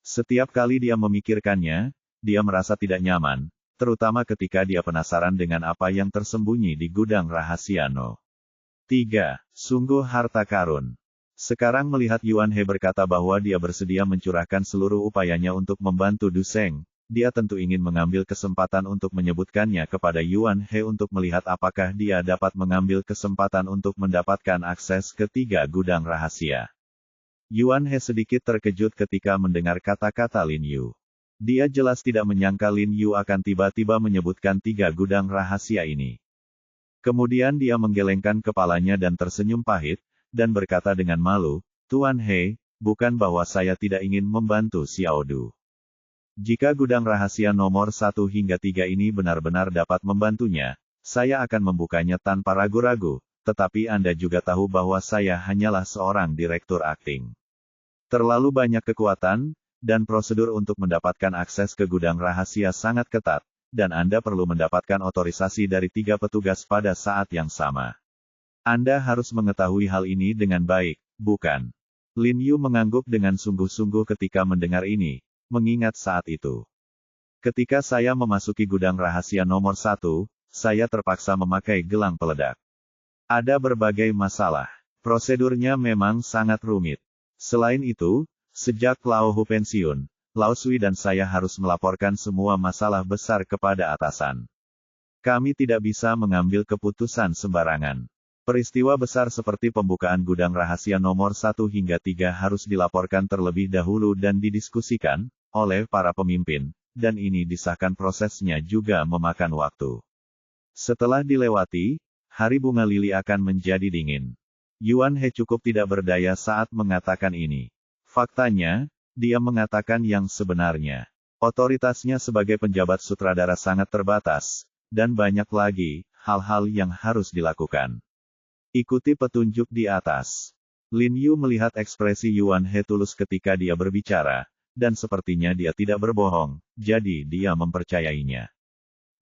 [SPEAKER 1] Setiap kali dia memikirkannya, dia merasa tidak nyaman, terutama ketika dia penasaran dengan apa yang tersembunyi di gudang rahasia No. 3. Sungguh harta karun. Sekarang melihat Yuan He berkata bahwa dia bersedia mencurahkan seluruh upayanya untuk membantu Du Seng, dia tentu ingin mengambil kesempatan untuk menyebutkannya kepada Yuan He untuk melihat apakah dia dapat mengambil kesempatan untuk mendapatkan akses ke 3 gudang rahasia. Yuan He sedikit terkejut ketika mendengar kata-kata Lin Yu. Dia jelas tidak menyangka Lin Yu akan tiba-tiba menyebutkan 3 gudang rahasia ini. Kemudian dia menggelengkan kepalanya dan tersenyum pahit, dan berkata dengan malu, Tuan He, bukan bahwa saya tidak ingin membantu Xiao Du. Jika gudang rahasia nomor 1 hingga 3 ini benar-benar dapat membantunya, saya akan membukanya tanpa ragu-ragu, tetapi Anda juga tahu bahwa saya hanyalah seorang direktur akting. Terlalu banyak kekuatan, dan prosedur untuk mendapatkan akses ke gudang rahasia sangat ketat, dan Anda perlu mendapatkan otorisasi dari 3 petugas pada saat yang sama. Anda harus mengetahui hal ini dengan baik, bukan? Lin Yu mengangguk dengan sungguh-sungguh ketika mendengar ini, mengingat saat itu. Ketika saya memasuki gudang rahasia nomor 1, saya terpaksa memakai gelang peledak. Ada berbagai masalah. Prosedurnya memang sangat rumit. Selain itu, sejak Lao Hu pensiun, Lao Sui dan saya harus melaporkan semua masalah besar kepada atasan. Kami tidak bisa mengambil keputusan sembarangan. Peristiwa besar seperti pembukaan gudang rahasia nomor 1 hingga 3 harus dilaporkan terlebih dahulu dan didiskusikan oleh para pemimpin, dan ini disahkan prosesnya juga memakan waktu. Setelah dilewati, hari bunga lili akan menjadi dingin. Yuan He cukup tidak berdaya saat mengatakan ini. Faktanya, dia mengatakan yang sebenarnya. Otoritasnya sebagai penjabat sutradara sangat terbatas, dan banyak lagi hal-hal yang harus dilakukan. Ikuti petunjuk di atas. Lin Yu melihat ekspresi Yuan He tulus ketika dia berbicara, dan sepertinya dia tidak berbohong, jadi dia mempercayainya.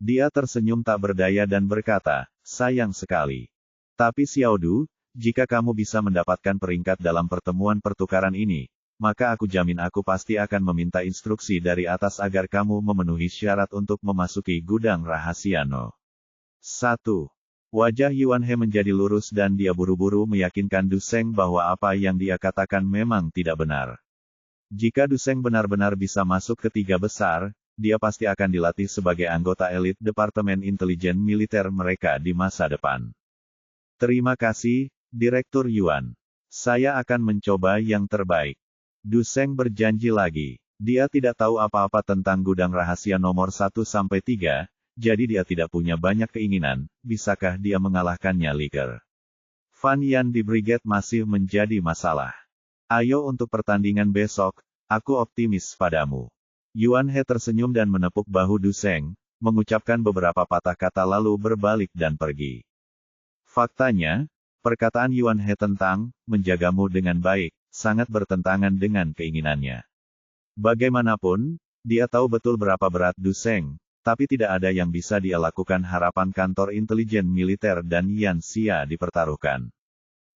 [SPEAKER 1] Dia tersenyum tak berdaya dan berkata, sayang sekali. Tapi Xiao Du, jika kamu bisa mendapatkan peringkat dalam pertemuan pertukaran ini, maka aku jamin aku pasti akan meminta instruksi dari atas agar kamu memenuhi syarat untuk memasuki gudang rahasia No. 1. Wajah Yuan He menjadi lurus dan dia buru-buru meyakinkan Du Seng bahwa apa yang dia katakan memang tidak benar. Jika Du Seng benar-benar bisa masuk ke 3 besar, dia pasti akan dilatih sebagai anggota elit Departemen Intelijen Militer mereka di masa depan. Terima kasih, Direktur Yuan. Saya akan mencoba yang terbaik. Du Seng berjanji lagi. Dia tidak tahu apa-apa tentang gudang rahasia nomor 1 sampai 3, jadi dia tidak punya banyak keinginan, bisakah dia mengalahkannya Liger? Fan Yan di Brigade masih menjadi masalah. Ayo untuk pertandingan besok, aku optimis padamu. Yuan He tersenyum dan menepuk bahu Du Seng, mengucapkan beberapa patah kata lalu berbalik dan pergi. Faktanya, perkataan Yuan He tentang menjagamu dengan baik, sangat bertentangan dengan keinginannya. Bagaimanapun, dia tahu betul berapa berat Du Seng, tapi tidak ada yang bisa dia lakukan. Harapan kantor intelijen militer dan Yan Xia dipertaruhkan.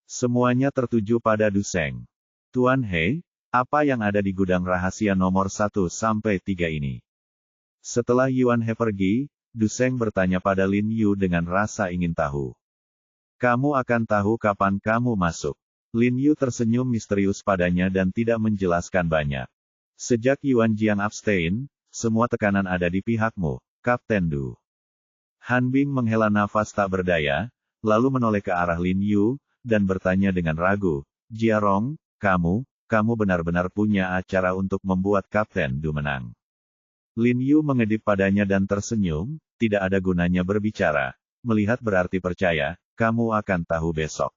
[SPEAKER 1] Semuanya tertuju pada Du Seng. Tuan He, apa yang ada di gudang rahasia nomor 1 sampai 3 ini? Setelah Yuan He pergi, Du Seng bertanya pada Lin Yu dengan rasa ingin tahu. Kamu akan tahu kapan kamu masuk. Lin Yu tersenyum misterius padanya dan tidak menjelaskan banyak. Sejak Yuan Jiang abstain, semua tekanan ada di pihakmu, Kapten Du. Han Bing menghela nafas tak berdaya, lalu menoleh ke arah Lin Yu, dan bertanya dengan ragu, Jiarong, kamu benar-benar punya acara untuk membuat Kapten Du menang. Lin Yu mengedip padanya dan tersenyum, tidak ada gunanya berbicara, melihat berarti percaya, kamu akan tahu besok.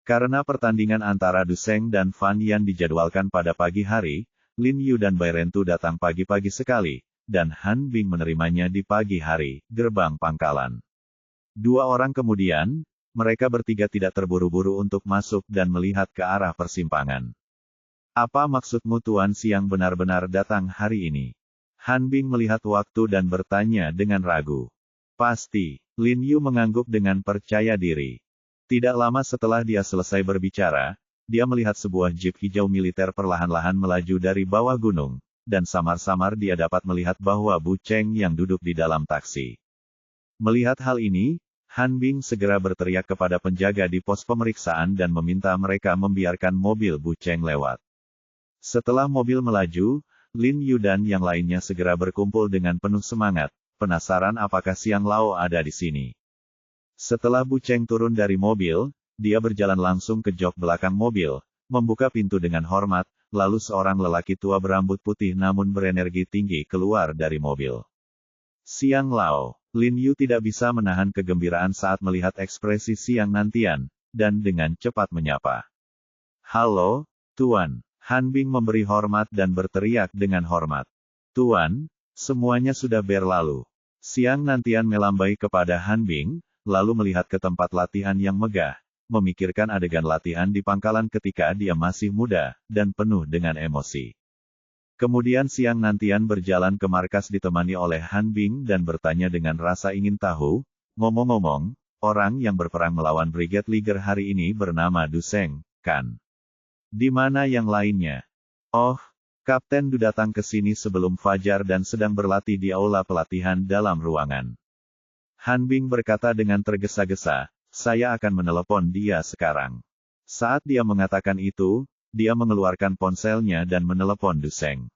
[SPEAKER 1] Karena pertandingan antara Du Seng dan Fan Yan dijadwalkan pada pagi hari, Lin Yu dan Bai Rentu datang pagi-pagi sekali, dan Han Bing menerimanya di pagi hari, gerbang pangkalan. 2 orang kemudian, mereka bertiga tidak terburu-buru untuk masuk dan melihat ke arah persimpangan. Apa maksudmu Tuan Siang benar-benar datang hari ini? Han Bing melihat waktu dan bertanya dengan ragu. Pasti, Lin Yu mengangguk dengan percaya diri. Tidak lama setelah dia selesai berbicara, dia melihat sebuah jeep hijau militer perlahan-lahan melaju dari bawah gunung, dan samar-samar dia dapat melihat bahwa Bu Cheng yang duduk di dalam taksi. Melihat hal ini, Han Bing segera berteriak kepada penjaga di pos pemeriksaan dan meminta mereka membiarkan mobil Bu Cheng lewat. Setelah mobil melaju, Lin Yu dan yang lainnya segera berkumpul dengan penuh semangat, penasaran apakah Xiang Lao ada di sini. Setelah Bu Cheng turun dari mobil, dia berjalan langsung ke jok belakang mobil, membuka pintu dengan hormat, lalu seorang lelaki tua berambut putih namun berenergi tinggi keluar dari mobil. Xiang Lao, Lin Yu tidak bisa menahan kegembiraan saat melihat ekspresi Xiang Nantian, dan dengan cepat menyapa. Halo, Tuan. Han Bing memberi hormat dan berteriak dengan hormat. Tuan, semuanya sudah berlalu. Xiang Nantian melambai kepada Han Bing, lalu melihat ke tempat latihan yang megah, memikirkan adegan latihan di pangkalan ketika dia masih muda, dan penuh dengan emosi. Kemudian Xiang Nantian berjalan ke markas ditemani oleh Han Bing dan bertanya dengan rasa ingin tahu, ngomong-ngomong, orang yang berperang melawan Brigade Liger hari ini bernama Du Seng, kan? Di mana yang lainnya? Oh, Kapten Du datang ke sini sebelum fajar dan sedang berlatih di aula pelatihan dalam ruangan. Han Bing berkata dengan tergesa-gesa, saya akan menelepon dia sekarang. Saat dia mengatakan itu, dia mengeluarkan ponselnya dan menelepon Du Seng.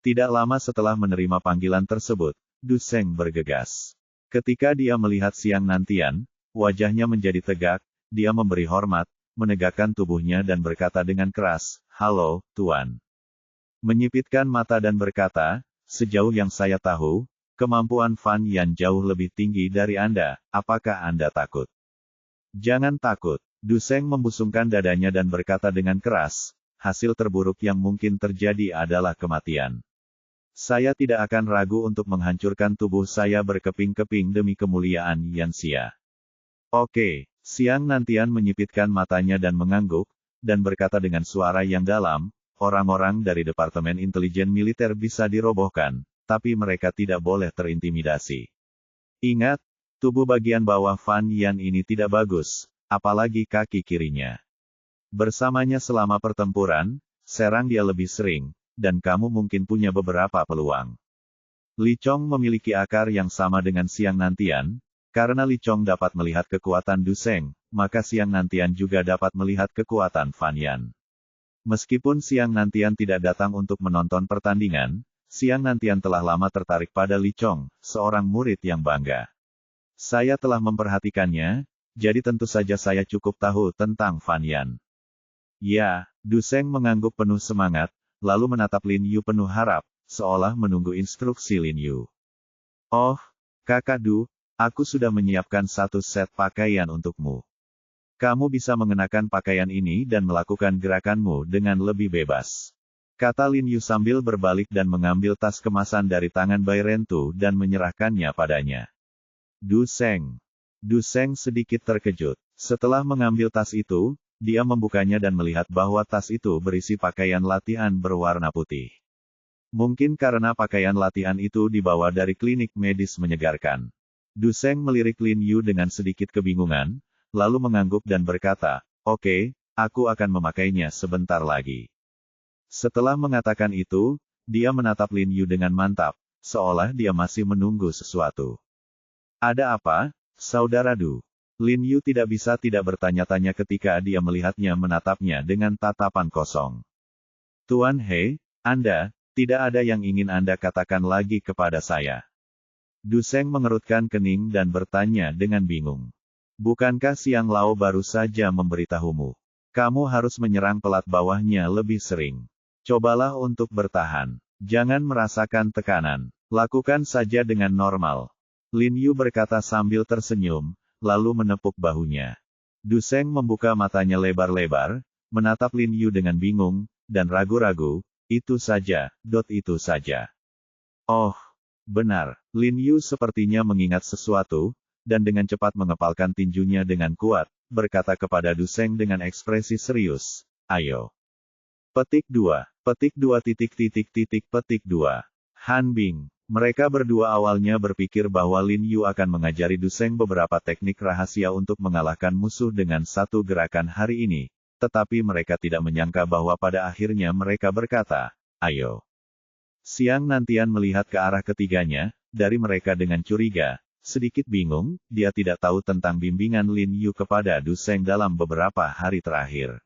[SPEAKER 1] Tidak lama setelah menerima panggilan tersebut, Du Seng bergegas. Ketika dia melihat Xiang Nantian, wajahnya menjadi tegak, dia memberi hormat, menegakkan tubuhnya dan berkata dengan keras, halo, Tuan. Menyipitkan mata dan berkata, sejauh yang saya tahu, kemampuan Fan Yan jauh lebih tinggi dari Anda, apakah Anda takut? Jangan takut. Du Seng membusungkan dadanya dan berkata dengan keras, hasil terburuk yang mungkin terjadi adalah kematian. Saya tidak akan ragu untuk menghancurkan tubuh saya berkeping-keping demi kemuliaan Yanxia. Oke, Xiang Nantian menyipitkan matanya dan mengangguk, dan berkata dengan suara yang dalam, orang-orang dari Departemen Intelijen Militer bisa dirobohkan, tapi mereka tidak boleh terintimidasi. Ingat, tubuh bagian bawah Fan Yan ini tidak bagus, apalagi kaki kirinya. Bersamanya selama pertempuran, serang dia lebih sering, dan kamu mungkin punya beberapa peluang. Li Chong memiliki akar yang sama dengan Xiang Nantian, karena Li Chong dapat melihat kekuatan Du Seng, maka Xiang Nantian juga dapat melihat kekuatan Fan Yan. Meskipun Xiang Nantian tidak datang untuk menonton pertandingan, Xiang Nantian telah lama tertarik pada Li Chong, seorang murid yang bangga. Saya telah memperhatikannya, jadi tentu saja saya cukup tahu tentang Fan Yan. Ya, Du Seng mengangguk penuh semangat, lalu menatap Lin Yu penuh harap, seolah menunggu instruksi Lin Yu. Oh, Kakak Du, aku sudah menyiapkan satu set pakaian untukmu. Kamu bisa mengenakan pakaian ini dan melakukan gerakanmu dengan lebih bebas. Kata Lin Yu sambil berbalik dan mengambil tas kemasan dari tangan Bai Rentu dan menyerahkannya padanya. Du Seng. Du Seng sedikit terkejut. Setelah mengambil tas itu, dia membukanya dan melihat bahwa tas itu berisi pakaian latihan berwarna putih. Mungkin karena pakaian latihan itu dibawa dari klinik medis menyegarkan. Du Seng melirik Lin Yu dengan sedikit kebingungan, lalu mengangguk dan berkata, oke, aku akan memakainya sebentar lagi. Setelah mengatakan itu, dia menatap Lin Yu dengan mantap, seolah dia masih menunggu sesuatu. Ada apa, Saudara Du? Lin Yu tidak bisa tidak bertanya-tanya ketika dia melihatnya menatapnya dengan tatapan kosong. Tuan He, Anda, tidak ada yang ingin Anda katakan lagi kepada saya. Du Seng mengerutkan kening dan bertanya dengan bingung. Bukankah Siang Lao baru saja memberitahumu? Kamu harus menyerang pelat bawahnya lebih sering. Cobalah untuk bertahan. Jangan merasakan tekanan. Lakukan saja dengan normal. Lin Yu berkata sambil tersenyum, lalu menepuk bahunya. Du Seng membuka matanya lebar-lebar, menatap Lin Yu dengan bingung, dan ragu-ragu, itu saja. Oh, benar, Lin Yu sepertinya mengingat sesuatu, dan dengan cepat mengepalkan tinjunya dengan kuat, berkata kepada Du Seng dengan ekspresi serius, ayo. Petik 2. Petik 2. Petik 2. Han Bing. Mereka berdua awalnya berpikir bahwa Lin Yu akan mengajari Du Seng beberapa teknik rahasia untuk mengalahkan musuh dengan satu gerakan hari ini, tetapi mereka tidak menyangka bahwa pada akhirnya mereka berkata, ayo. Xiang Nantian melihat ke arah ketiganya, dari mereka dengan curiga, sedikit bingung, dia tidak tahu tentang bimbingan Lin Yu kepada Du Seng dalam beberapa hari terakhir.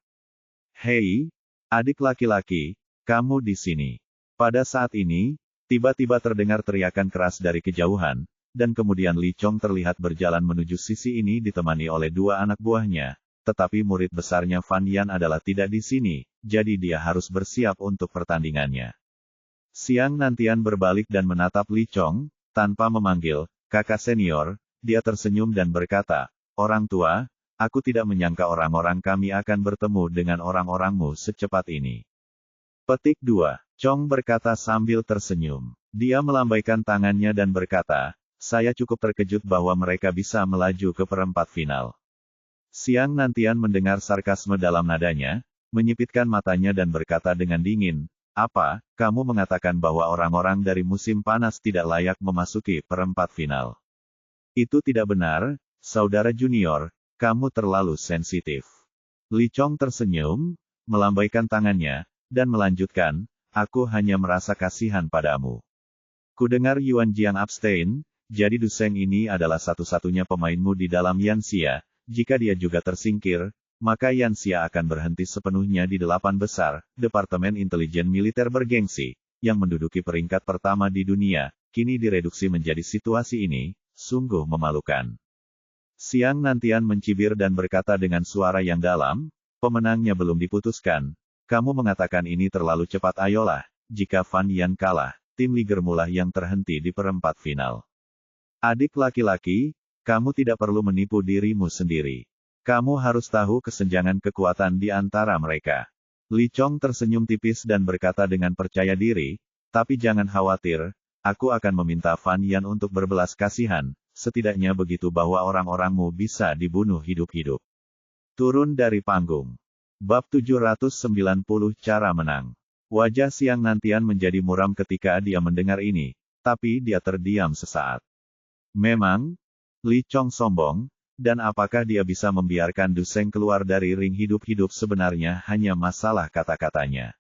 [SPEAKER 1] Hei, adik laki-laki, kamu di sini. Pada saat ini, tiba-tiba terdengar teriakan keras dari kejauhan, dan kemudian Li Chong terlihat berjalan menuju sisi ini ditemani oleh dua anak buahnya, tetapi murid besarnya Fan Yan adalah tidak di sini, jadi dia harus bersiap untuk pertandingannya. Xiang Nantian berbalik dan menatap Li Chong, tanpa memanggil, kakak senior, dia tersenyum dan berkata, orang tua, aku tidak menyangka orang-orang kami akan bertemu dengan orang-orangmu secepat ini. Petik 2. Chong berkata sambil tersenyum. Dia melambaikan tangannya dan berkata, saya cukup terkejut bahwa mereka bisa melaju ke perempat final. Xiang Nantian mendengar sarkasme dalam nadanya, menyipitkan matanya dan berkata dengan dingin, apa, kamu mengatakan bahwa orang-orang dari musim panas tidak layak memasuki perempat final? Itu tidak benar, saudara junior, kamu terlalu sensitif. Li Chong tersenyum, melambaikan tangannya, dan melanjutkan, aku hanya merasa kasihan padamu. Kudengar Yuan Jiang abstain, jadi Du Seng ini adalah satu-satunya pemainmu di dalam Yanxia. Jika dia juga tersingkir, maka Yanxia akan berhenti sepenuhnya di 8 besar, Departemen Intelijen Militer bergengsi, yang menduduki peringkat pertama di dunia, kini direduksi menjadi situasi ini, sungguh memalukan. Xiang Nantian mencibir dan berkata dengan suara yang dalam, pemenangnya belum diputuskan. Kamu mengatakan ini terlalu cepat. Ayolah, jika Fan Yan kalah, tim Ligermu lah yang terhenti di perempat final. Adik laki-laki, kamu tidak perlu menipu dirimu sendiri. Kamu harus tahu kesenjangan kekuatan di antara mereka. Li Chong tersenyum tipis dan berkata dengan percaya diri, tapi jangan khawatir, aku akan meminta Fan Yan untuk berbelas kasihan, setidaknya begitu bahwa orang-orangmu bisa dibunuh hidup-hidup. Turun dari panggung. Bab 790 Cara Menang. Wajah Xiang Nantian menjadi muram ketika dia mendengar ini, tapi dia terdiam sesaat. Memang, Li Chong sombong, dan apakah dia bisa membiarkan Du Seng keluar dari ring hidup-hidup sebenarnya hanya masalah kata-katanya.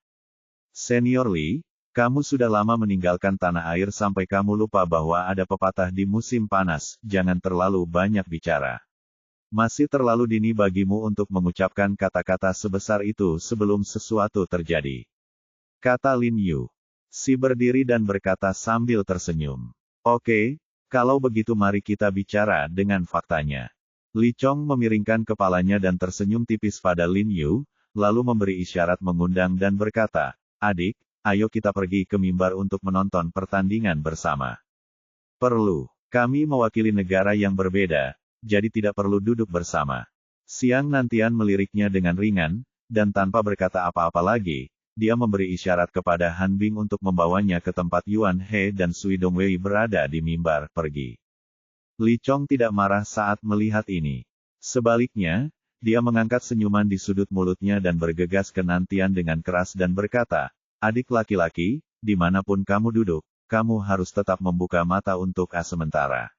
[SPEAKER 1] Senior Li, kamu sudah lama meninggalkan tanah air sampai kamu lupa bahwa ada pepatah di musim panas, jangan terlalu banyak bicara. Masih terlalu dini bagimu untuk mengucapkan kata-kata sebesar itu sebelum sesuatu terjadi. Kata Lin Yu. Si berdiri dan berkata sambil tersenyum. Oke, kalau begitu mari kita bicara dengan faktanya. Li Chong memiringkan kepalanya dan tersenyum tipis pada Lin Yu, lalu memberi isyarat mengundang dan berkata, adik, ayo kita pergi ke mimbar untuk menonton pertandingan bersama. Perlu, kami mewakili negara yang berbeda, jadi tidak perlu duduk bersama. Xiang Nantian meliriknya dengan ringan, dan tanpa berkata apa-apa lagi, dia memberi isyarat kepada Han Bing untuk membawanya ke tempat Yuan He dan Sui Dongwei berada di mimbar, pergi. Li Chong tidak marah saat melihat ini. Sebaliknya, dia mengangkat senyuman di sudut mulutnya dan bergegas ke Nantian dengan keras dan berkata, adik laki-laki, dimanapun kamu duduk, kamu harus tetap membuka mata untuk sementara.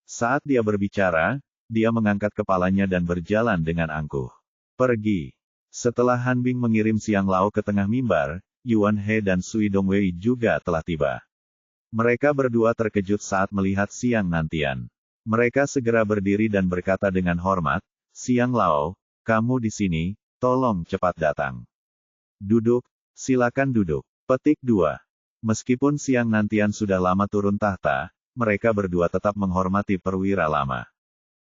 [SPEAKER 1] Saat dia berbicara, dia mengangkat kepalanya dan berjalan dengan angkuh. Pergi. Setelah Han Bing mengirim Xiang Lao ke tengah mimbar, Yuan He dan Sui Dongwei juga telah tiba. Mereka berdua terkejut saat melihat Xiang Nantian. Mereka segera berdiri dan berkata dengan hormat, Xiang Lao, kamu di sini, tolong cepat datang. Duduk, silakan duduk. Petik 2. Meskipun Xiang Nantian sudah lama turun tahta, mereka berdua tetap menghormati perwira lama.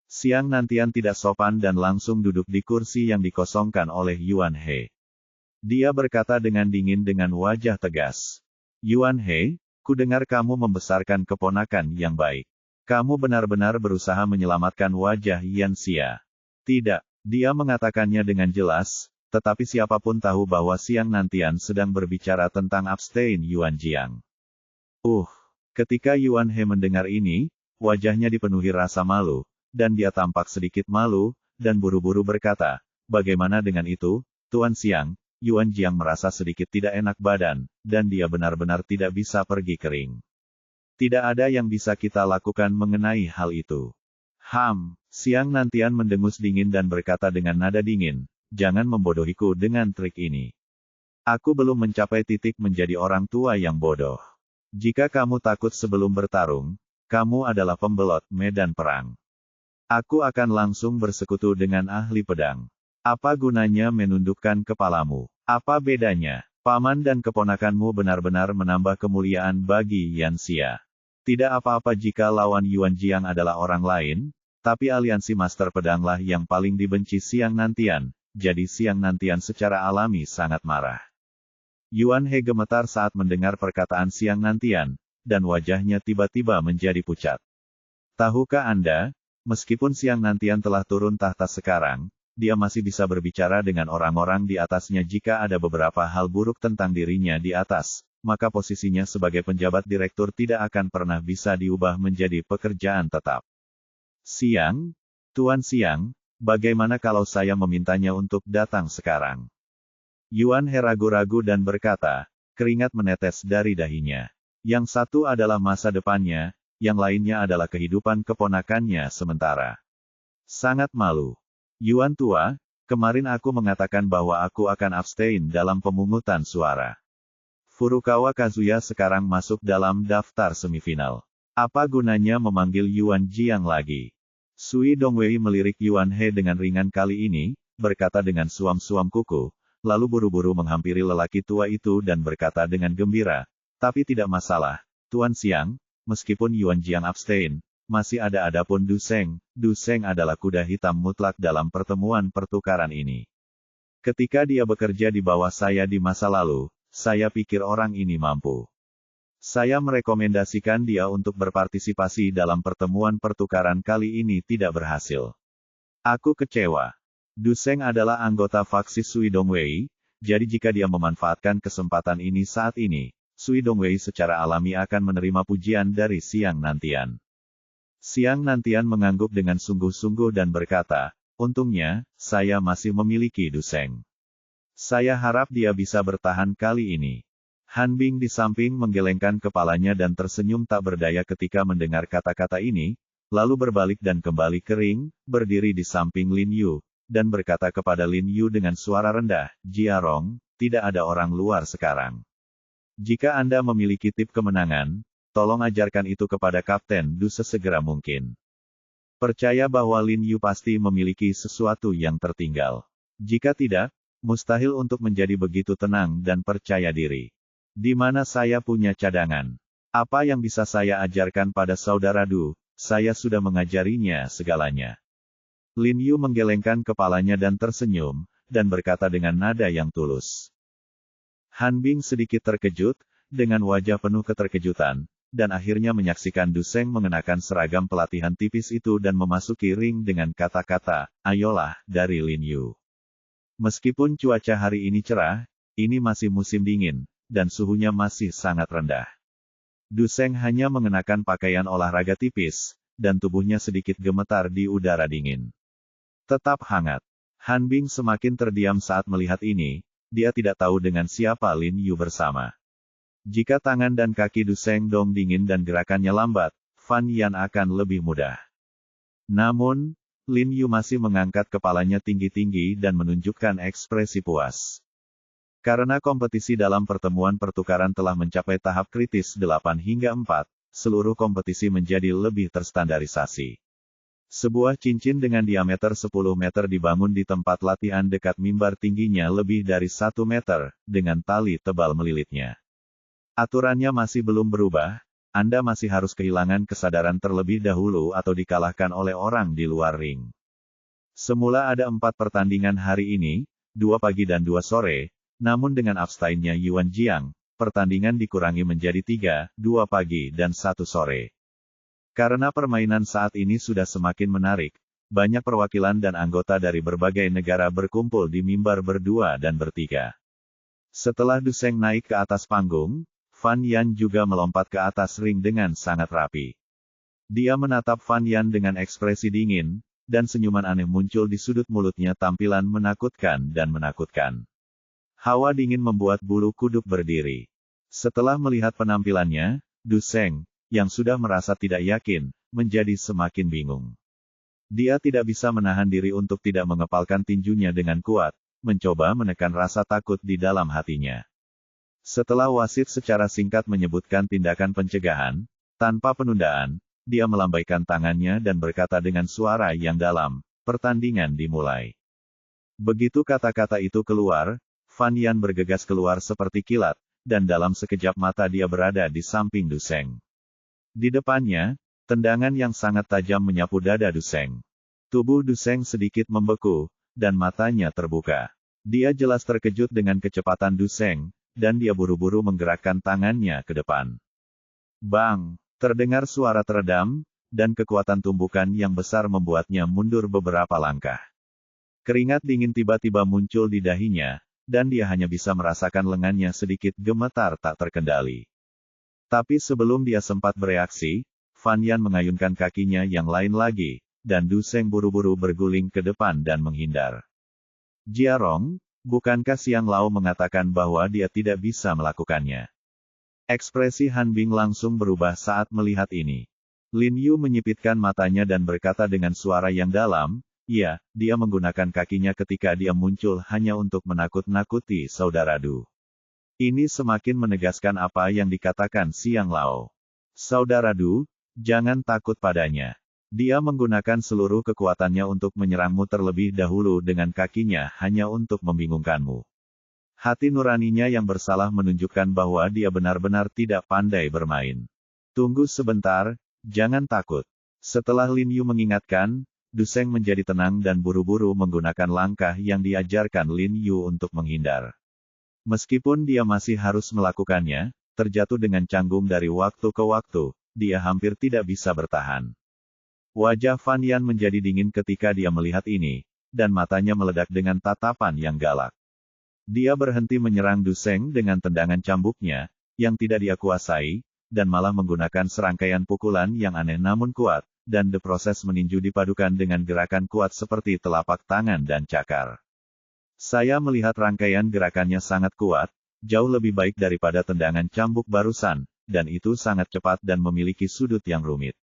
[SPEAKER 1] Xiang Nantian tidak sopan dan langsung duduk di kursi yang dikosongkan oleh Yuan He. Dia berkata dengan dingin dengan wajah tegas. Yuan He, ku dengar kamu membesarkan keponakan yang baik. Kamu benar-benar berusaha menyelamatkan wajah Yanxia. Tidak, dia mengatakannya dengan jelas, tetapi siapapun tahu bahwa Xiang Nantian sedang berbicara tentang abstain Yuan Jiang. Ketika Yuan He mendengar ini, wajahnya dipenuhi rasa malu, dan dia tampak sedikit malu, dan buru-buru berkata, bagaimana dengan itu, Tuan Xiang? Yuan Jiang merasa sedikit tidak enak badan, dan dia benar-benar tidak bisa pergi ke ring. Tidak ada yang bisa kita lakukan mengenai hal itu. Xiang Nantian mendengus dingin dan berkata dengan nada dingin, jangan membodohiku dengan trik ini. Aku belum mencapai titik menjadi orang tua yang bodoh. Jika kamu takut sebelum bertarung, kamu adalah pembelot medan perang. Aku akan langsung bersekutu dengan ahli pedang. Apa gunanya menundukkan kepalamu? Apa bedanya? Paman dan keponakanmu benar-benar menambah kemuliaan bagi Yanxia. Tidak apa-apa jika lawan Yuan Jiang adalah orang lain, tapi aliansi Master Pedanglah yang paling dibenci Xiang Nantian, jadi Xiang Nantian secara alami sangat marah. Yuan He gemetar saat mendengar perkataan Xiang Nantian, dan wajahnya tiba-tiba menjadi pucat. Tahukah Anda, meskipun Xiang Nantian telah turun tahta sekarang, dia masih bisa berbicara dengan orang-orang di atasnya jika ada beberapa hal buruk tentang dirinya di atas, maka posisinya sebagai penjabat direktur tidak akan pernah bisa diubah menjadi pekerjaan tetap. Tuan Xiang, bagaimana kalau saya memintanya untuk datang sekarang? Yuan He ragu-ragu dan berkata, keringat menetes dari dahinya. Yang satu adalah masa depannya, yang lainnya adalah kehidupan keponakannya sementara. Sangat malu. Yuan tua, kemarin aku mengatakan bahwa aku akan abstain dalam pemungutan suara. Furukawa Kazuya sekarang masuk dalam daftar semifinal. Apa gunanya memanggil Yuan Jiang lagi? Sui Dongwei melirik Yuan He dengan ringan kali ini, berkata dengan suam-suam kuku, lalu buru-buru menghampiri lelaki tua itu dan berkata dengan gembira, tapi tidak masalah, Tuan Xiang, meskipun Yuan Jiang abstain, masih ada adapun Du Seng. Du Seng adalah kuda hitam mutlak dalam pertemuan pertukaran ini. Ketika dia bekerja di bawah saya di masa lalu, saya pikir orang ini mampu. Saya merekomendasikan dia untuk berpartisipasi dalam pertemuan pertukaran kali ini tidak berhasil. Aku kecewa. Du Seng adalah anggota faksi Sui Dongwei, jadi jika dia memanfaatkan kesempatan ini saat ini, Sui Dongwei secara alami akan menerima pujian dari Siang Nantian. Siang Nantian mengangguk dengan sungguh-sungguh dan berkata, untungnya, saya masih memiliki Du Seng. Saya harap dia bisa bertahan kali ini. Han Bing di samping menggelengkan kepalanya dan tersenyum tak berdaya ketika mendengar kata-kata ini, lalu berbalik dan kembali kering, berdiri di samping Lin Yu, dan berkata kepada Lin Yu dengan suara rendah, Jiarong, tidak ada orang luar sekarang. Jika Anda memiliki tip kemenangan, tolong ajarkan itu kepada Kapten Du sesegera mungkin. Percaya bahwa Lin Yu pasti memiliki sesuatu yang tertinggal. Jika tidak, mustahil untuk menjadi begitu tenang dan percaya diri. Di mana saya punya cadangan? Apa yang bisa saya ajarkan pada saudara Du? Saya sudah mengajarinya segalanya. Lin Yu menggelengkan kepalanya dan tersenyum, dan berkata dengan nada yang tulus. Han Bing sedikit terkejut, dengan wajah penuh keterkejutan, dan akhirnya menyaksikan Du Seng mengenakan seragam pelatihan tipis itu dan memasuki ring dengan kata-kata, ayolah, dari Lin Yu. Meskipun cuaca hari ini cerah, ini masih musim dingin, dan suhunya masih sangat rendah. Du Seng hanya mengenakan pakaian olahraga tipis, dan tubuhnya sedikit gemetar di udara dingin. Tetap hangat. Han Bing semakin terdiam saat melihat ini, dia tidak tahu dengan siapa Lin Yu bersama. Jika tangan dan kaki Du Seng Dong dingin dan gerakannya lambat, Fan Yan akan lebih mudah. Namun, Lin Yu masih mengangkat kepalanya tinggi-tinggi dan menunjukkan ekspresi puas. Karena kompetisi dalam pertemuan pertukaran telah mencapai tahap kritis 8 hingga 4, seluruh kompetisi menjadi lebih terstandarisasi. Sebuah cincin dengan diameter 10 meter dibangun di tempat latihan dekat mimbar tingginya lebih dari 1 meter, dengan tali tebal melilitnya. Aturannya masih belum berubah, Anda masih harus kehilangan kesadaran terlebih dahulu atau dikalahkan oleh orang di luar ring. Semula ada 4 pertandingan hari ini, 2 pagi dan 2 sore, namun dengan abstainnya Yuan Jiang, pertandingan dikurangi menjadi 3, 2 pagi dan 1 sore. Karena permainan saat ini sudah semakin menarik, banyak perwakilan dan anggota dari berbagai negara berkumpul di mimbar berdua dan bertiga. Setelah Du Seng naik ke atas panggung, Fan Yan juga melompat ke atas ring dengan sangat rapi. Dia menatap Fan Yan dengan ekspresi dingin, dan senyuman aneh muncul di sudut mulutnya tampilan menakutkan dan menakutkan. Hawa dingin membuat bulu kuduk berdiri. Setelah melihat penampilannya, Du Seng, yang sudah merasa tidak yakin, menjadi semakin bingung. Dia tidak bisa menahan diri untuk tidak mengepalkan tinjunya dengan kuat, mencoba menekan rasa takut di dalam hatinya. Setelah wasit secara singkat menyebutkan tindakan pencegahan, tanpa penundaan, dia melambaikan tangannya dan berkata dengan suara yang dalam, pertandingan dimulai. Begitu kata-kata itu keluar, Fan Yan bergegas keluar seperti kilat, dan dalam sekejap mata dia berada di samping Du Seng. Di depannya, tendangan yang sangat tajam menyapu dada Du Seng. Tubuh Du Seng sedikit membeku, dan matanya terbuka. Dia jelas terkejut dengan kecepatan Du Seng, dan dia buru-buru menggerakkan tangannya ke depan. Bang! Terdengar suara teredam, dan kekuatan tumbukan yang besar membuatnya mundur beberapa langkah. Keringat dingin tiba-tiba muncul di dahinya, dan dia hanya bisa merasakan lengannya sedikit gemetar tak terkendali. Tapi sebelum dia sempat bereaksi, Fan Yan mengayunkan kakinya yang lain lagi, dan Du Seng buru-buru berguling ke depan dan menghindar. Jiarong, bukankah Xiang Lao mengatakan bahwa dia tidak bisa melakukannya? Ekspresi Han Bing langsung berubah saat melihat ini. Lin Yu menyipitkan matanya dan berkata dengan suara yang dalam, iya, dia menggunakan kakinya ketika dia muncul hanya untuk menakut-nakuti saudara Du. Ini semakin menegaskan apa yang dikatakan Xiang Lao. Saudara Du, Jangan takut padanya. Dia menggunakan seluruh kekuatannya untuk menyerangmu terlebih dahulu dengan kakinya hanya untuk membingungkanmu. Hati nuraninya yang bersalah menunjukkan bahwa dia benar-benar tidak pandai bermain. Tunggu sebentar, jangan takut. Setelah Lin Yu mengingatkan, Du Seng menjadi tenang dan buru-buru menggunakan langkah yang diajarkan Lin Yu untuk menghindar. Meskipun dia masih harus melakukannya, terjatuh dengan canggung dari waktu ke waktu, dia hampir tidak bisa bertahan. Wajah Fan Yan menjadi dingin ketika dia melihat ini, dan matanya meledak dengan tatapan yang galak. Dia berhenti menyerang Du Seng dengan tendangan cambuknya, yang tidak dia kuasai, dan malah menggunakan serangkaian pukulan yang aneh namun kuat, dan proses meninju dipadukan dengan gerakan kuat seperti telapak tangan dan cakar. Saya melihat rangkaian gerakannya sangat kuat, jauh lebih baik daripada tendangan cambuk barusan, dan itu sangat cepat dan memiliki sudut yang rumit.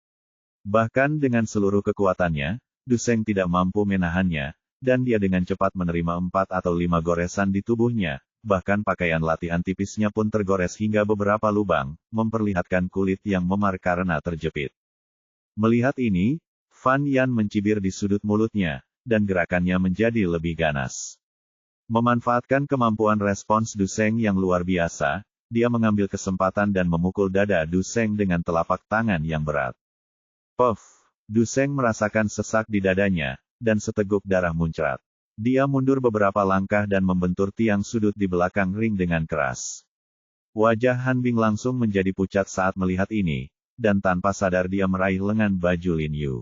[SPEAKER 1] Bahkan dengan seluruh kekuatannya, Du Seng tidak mampu menahannya, dan dia dengan cepat menerima 4 atau 5 goresan di tubuhnya, bahkan pakaian latihan tipisnya pun tergores hingga beberapa lubang, memperlihatkan kulit yang memar karena terjepit. Melihat ini, Fan Yan mencibir di sudut mulutnya, dan gerakannya menjadi lebih ganas. Memanfaatkan kemampuan respons Du Seng yang luar biasa, dia mengambil kesempatan dan memukul dada Du Seng dengan telapak tangan yang berat. Puff! Du Seng merasakan sesak di dadanya, dan seteguk darah muncrat. Dia mundur beberapa langkah dan membentur tiang sudut di belakang ring dengan keras. Wajah Han Bing langsung menjadi pucat saat melihat ini, dan tanpa sadar dia meraih lengan baju Lin Yu.